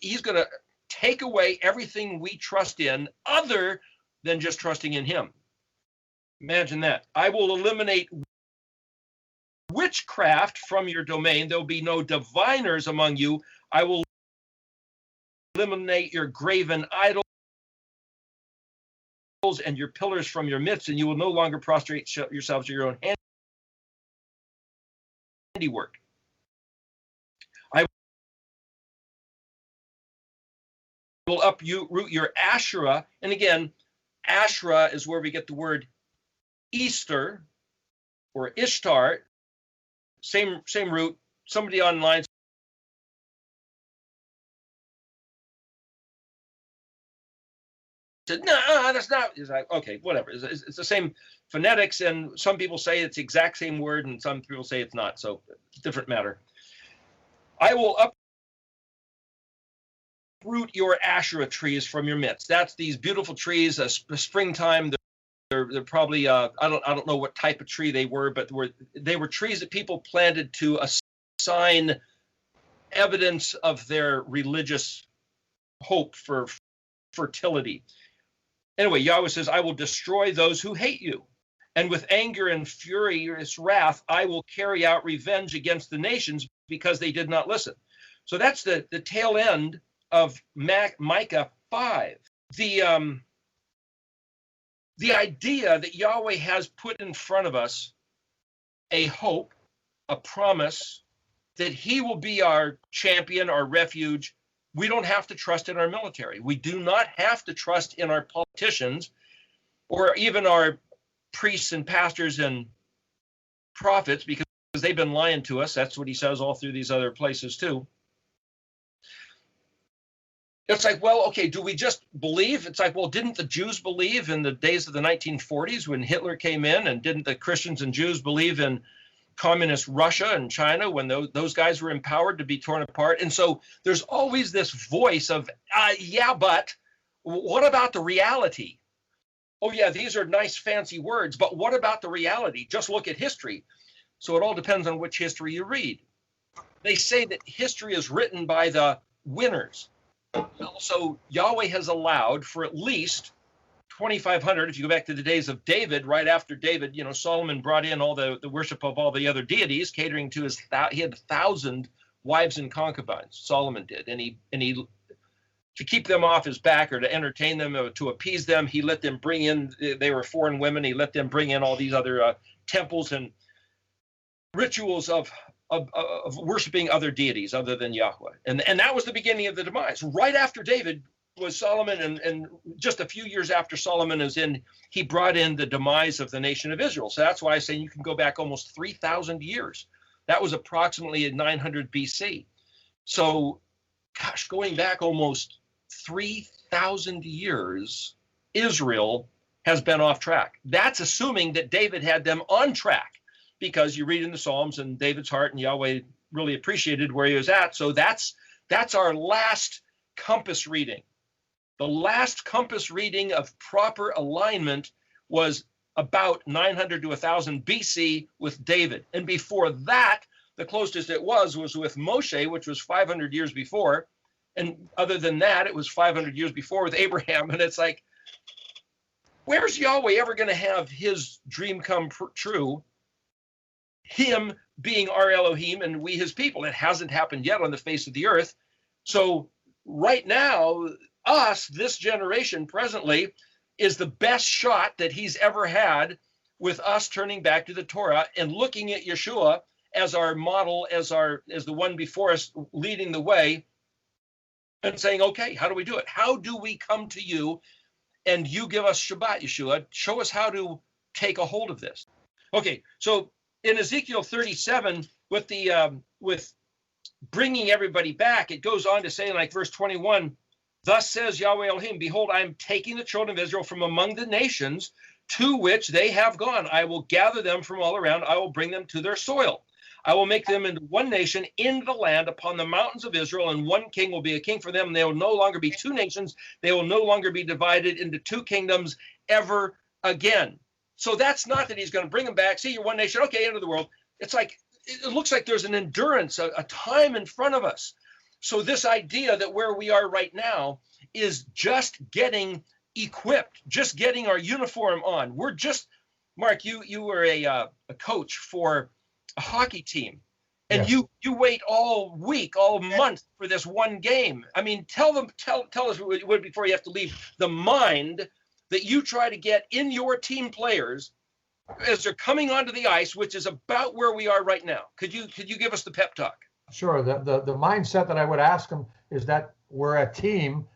take away everything we trust in other than just trusting in him. Imagine that. I will eliminate witchcraft from your domain. There'll be no diviners among you. I will eliminate your graven idols and your pillars from your midst, and you will no longer prostrate yourselves to your own handiwork. I will uproot your Asherah, and again, Asherah is where we get the word Easter or Ishtar. Same root. Somebody online said, no, that's not. It's like, okay, whatever. It's the same phonetics, and some people say it's the exact same word, and some people say it's not. So it's a different matter. I will uproot your Asherah trees from your midst. That's these beautiful trees. Springtime. They're probably I don't know what type of tree they were, but they were trees that people planted to assign evidence of their religious hope for fertility. Anyway, Yahweh says, I will destroy those who hate you, and with anger and furious wrath I will carry out revenge against the nations because they did not listen. So that's the tail end of Micah 5. The idea that Yahweh has put in front of us a hope, a promise that he will be our champion, our refuge. We don't have to trust in our military. We do not have to trust in our politicians or even our priests and pastors and prophets, because they've been lying to us. That's what he says all through these other places too. It's like, well, okay, do we just believe? It's like, well, didn't the Jews believe in the days of the 1940s when Hitler came in? And didn't the Christians and Jews believe in communist Russia and China when those guys were empowered to be torn apart? And so there's always this voice of, yeah, but what about the reality? Oh, yeah, these are nice, fancy words, but what about the reality? Just look at history. So it all depends on which history you read. They say that history is written by the winners. So Yahweh has allowed for at least 2,500, if you go back to the days of David, right after David, Solomon brought in all the worship of all the other deities, catering to he had 1,000 wives and concubines, Solomon did. And he to keep them off his back or to entertain them or to appease them, he let them bring in, they were foreign women, he let them bring in all these other temples and rituals of worshiping other deities other than Yahweh. And that was the beginning of the demise. Right after David was Solomon, and just a few years after Solomon is in, he brought in the demise of the nation of Israel. So that's why I say you can go back almost 3,000 years. That was approximately in 900 BC. So, gosh, going back almost 3,000 years, Israel has been off track. That's assuming that David had them on track, because you read in the Psalms and David's heart and Yahweh really appreciated where he was at. So that's our last compass reading. The last compass reading of proper alignment was about 900 to 1000 BC with David. And before that, the closest it was with Moshe, which was 500 years before. And other than that, it was 500 years before with Abraham. And it's like, where's Yahweh ever going to have his dream come true? Him being our Elohim and we his people. It hasn't happened yet on the face of the earth. So right now, this generation presently, is the best shot that he's ever had with us turning back to the Torah and looking at Yeshua as our model, as the one before us leading the way, and saying, okay, how do we do it? How do we come to you and you give us Shabbat, Yeshua? Show us how to take a hold of this. Okay, so in Ezekiel 37, with bringing everybody back, it goes on to say, like verse 21, thus says Yahweh Elohim, behold, I am taking the children of Israel from among the nations to which they have gone. I will gather them from all around. I will bring them to their soil. I will make them into one nation in the land upon the mountains of Israel, and one king will be a king for them. They will no longer be two nations. They will no longer be divided into two kingdoms ever again. So that's not that he's going to bring them back. See, you're one nation. Okay, end of the world. It's like, it looks like there's an endurance, a time in front of us. So this idea that where we are right now is just getting equipped, just getting our uniform on. We're just, Mark, you were a coach for a hockey team, and Yes. you wait all week, all month for this one game. I mean, tell us what before you have to leave, the mind that you try to get in your team players as they're coming onto the ice, which is about where we are right now. Could you give us the pep talk? Sure. The mindset that I would ask them is that we're a team.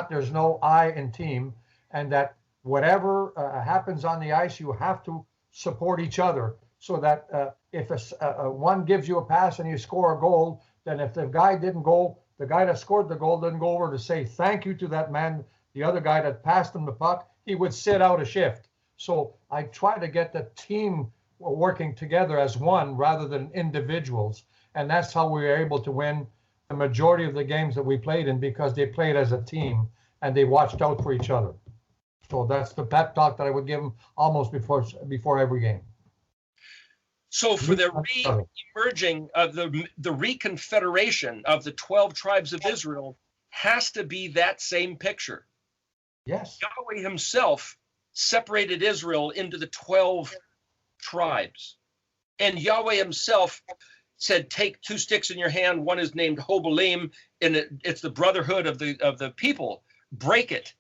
There's no I in team, and that whatever happens on the ice, you have to support each other, so that if one gives you a pass and you score a goal, then if the guy didn't go, the guy that scored the goal didn't go over to say thank you to that man, the other guy that passed him the puck, he would sit out a shift. So I try to get the team working together as one rather than individuals. And that's how we were able to win the majority of the games that we played in, because they played as a team and they watched out for each other. So that's the pep talk that I would give them almost before every game. So for the re-emerging of the reconfederation of the 12 tribes of Israel has to be that same picture. Yes. Yahweh himself separated Israel into the 12 tribes. And Yahweh himself said, take 2 sticks in your hand. One is named Hobolim, and it's the brotherhood of the people. Break it.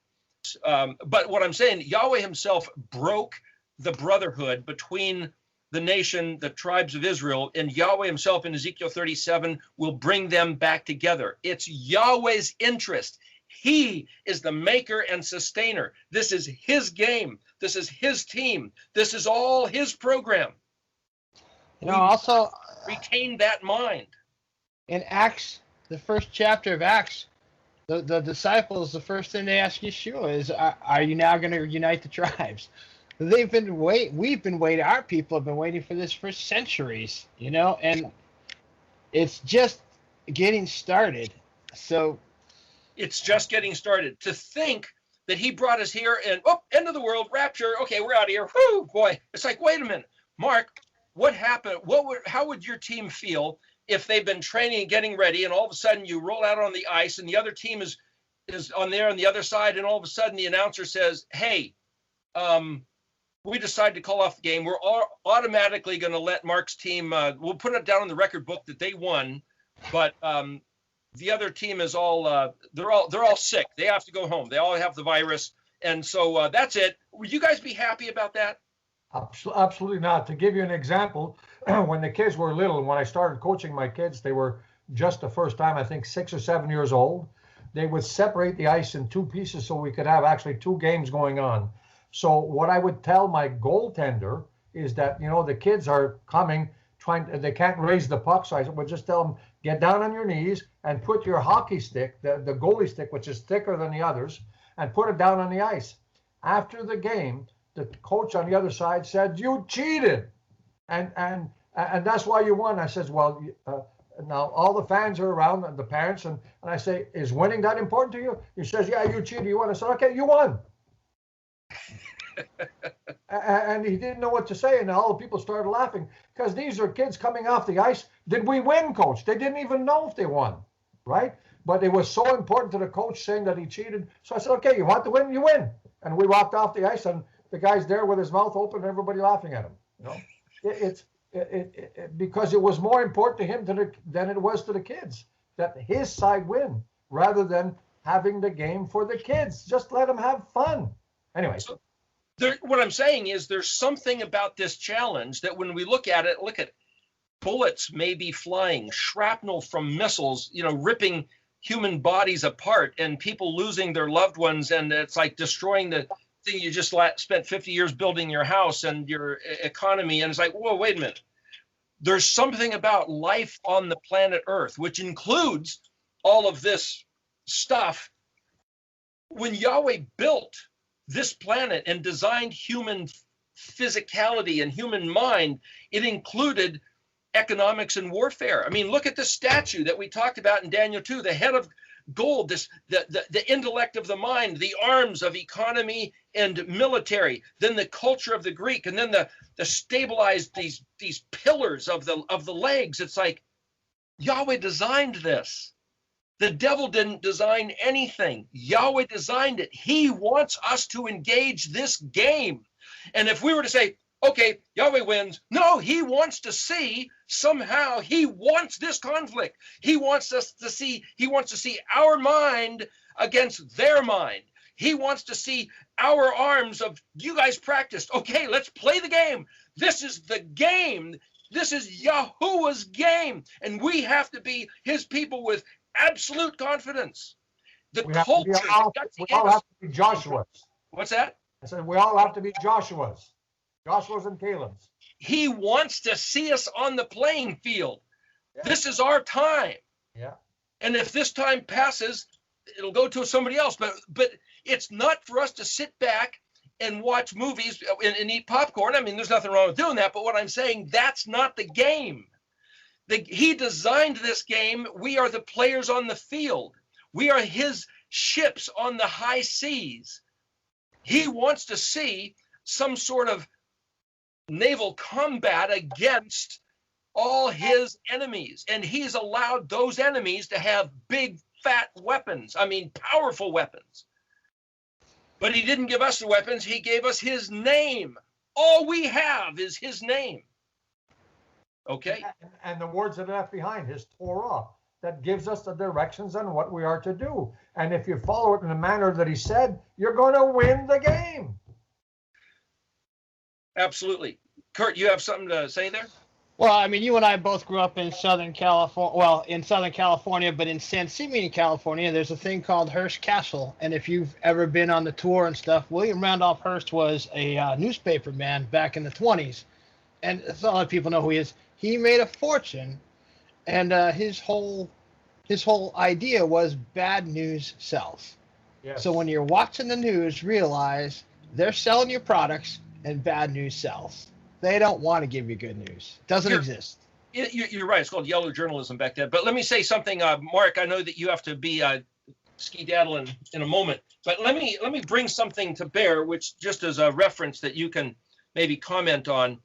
But what I'm saying, Yahweh himself broke the brotherhood between the nation, the tribes of Israel, and Yahweh himself in Ezekiel 37 will bring them back together. It's Yahweh's interest. He is the maker and sustainer. This is his game. This is his team. This is all his program. You know, also retain that mind. In Acts, the first chapter of Acts, the disciples, the first thing they ask Yeshua is, are you now going to unite the tribes? We've been waiting, our people have been waiting for this for centuries, you know, and it's just getting started. So it's just getting started. To think that he brought us here and, end of the world, rapture, okay, we're out of here. Whoo, boy. It's like, wait a minute, Mark, what happened? How would your team feel if they've been training and getting ready, and all of a sudden you roll out on the ice and the other team is on there on the other side, and all of a sudden the announcer says, hey, we decided to call off the game. We're automatically going to let Mark's team, we'll put it down on the record book that they won, but the other team is they're all sick. They have to go home. They all have the virus. And so that's it. Would you guys be happy about that? Absolutely not. To give you an example, when the kids were little, when I started coaching my kids, they were just the first time, I think 6 or 7 years old. They would separate the ice in 2 pieces so we could have actually 2 games going on. So what I would tell my goaltender is that, you know, the kids are coming, they can't raise the puck. So I would just tell them, get down on your knees and put your hockey stick, the goalie stick, which is thicker than the others, and put it down on the ice. After the game, the coach on the other side said, you cheated. And that's why you won. I says, well, now all the fans are around and the parents, and I say, is winning that important to you? He says, yeah, you cheated, you won. I said, okay, you won. And he didn't know what to say, and all the people started laughing because these are kids coming off the ice. Did we win, coach? They didn't even know if they won, right? But it was so important to the coach saying that he cheated. So I said, okay, you want to win, you win. And we walked off the ice, and the guy's there with his mouth open, and everybody laughing at him. You know, it's because it was more important to him than it was to the kids that his side win, rather than having the game for the kids. Just let them have fun. Anyway. So what I'm saying is there's something about this challenge that when we look at bullets may be flying, shrapnel from missiles, you know, ripping human bodies apart, and people losing their loved ones, and it's like destroying the thing you just spent 50 years building your house and your economy, and it's like, whoa, wait a minute. There's something about life on the planet Earth, which includes all of this stuff. When Yahweh built this planet and designed human physicality and human mind, it included economics and warfare. I mean, look at the statue that we talked about in Daniel 2, the head of gold, the intellect of the mind, the arms of economy and military, then the culture of the Greek, and then the stabilized these pillars of the legs. It's like Yahweh designed this. The devil didn't design anything. Yahweh designed it. He wants us to engage this game. And if we were to say, okay, Yahweh wins, no, he wants to see somehow he wants this conflict. He wants us to see our mind against their mind. He wants to see our arms of, you guys practiced. Okay, let's play the game. This is the game. This is Yahuwah's game. And we have to be his people with absolute confidence. The culture. We all have to be Joshua's. What's that? I said we all have to be Joshua's. Joshua's and Caleb's. He wants to see us on the playing field. Yeah. This is our time. Yeah. And if this time passes, it'll go to somebody else. But it's not for us to sit back and watch movies and eat popcorn. I mean, there's nothing wrong with doing that. But what I'm saying, that's not the game. He designed this game. We are the players on the field. We are his ships on the high seas. He wants to see some sort of naval combat against all his enemies. And he's allowed those enemies to have big, fat weapons. I mean, powerful weapons. But he didn't give us the weapons. He gave us his name. All we have is his name. Okay. And the words that are left behind, his Torah, that gives us the directions on what we are to do. And if you follow it in the manner that he said, you're going to win the game. Absolutely. Kurt, you have something to say there? Well, I mean, you and I both grew up in Southern California. Well, in Southern California, but in San Simeon, California, there's a thing called Hearst Castle. And if you've ever been on the tour and stuff, William Randolph Hearst was a newspaper man back in the 20s. And a lot of people know who he is. He made a fortune, and his whole idea was bad news sells. Yes. So when you're watching the news, realize they're selling you products, and bad news sells. They don't want to give you good news. It doesn't exist. You're right. It's called yellow journalism back then. But let me say something, Mark. I know that you have to be skedaddling in a moment, but let me bring something to bear, which just as a reference that you can maybe comment on.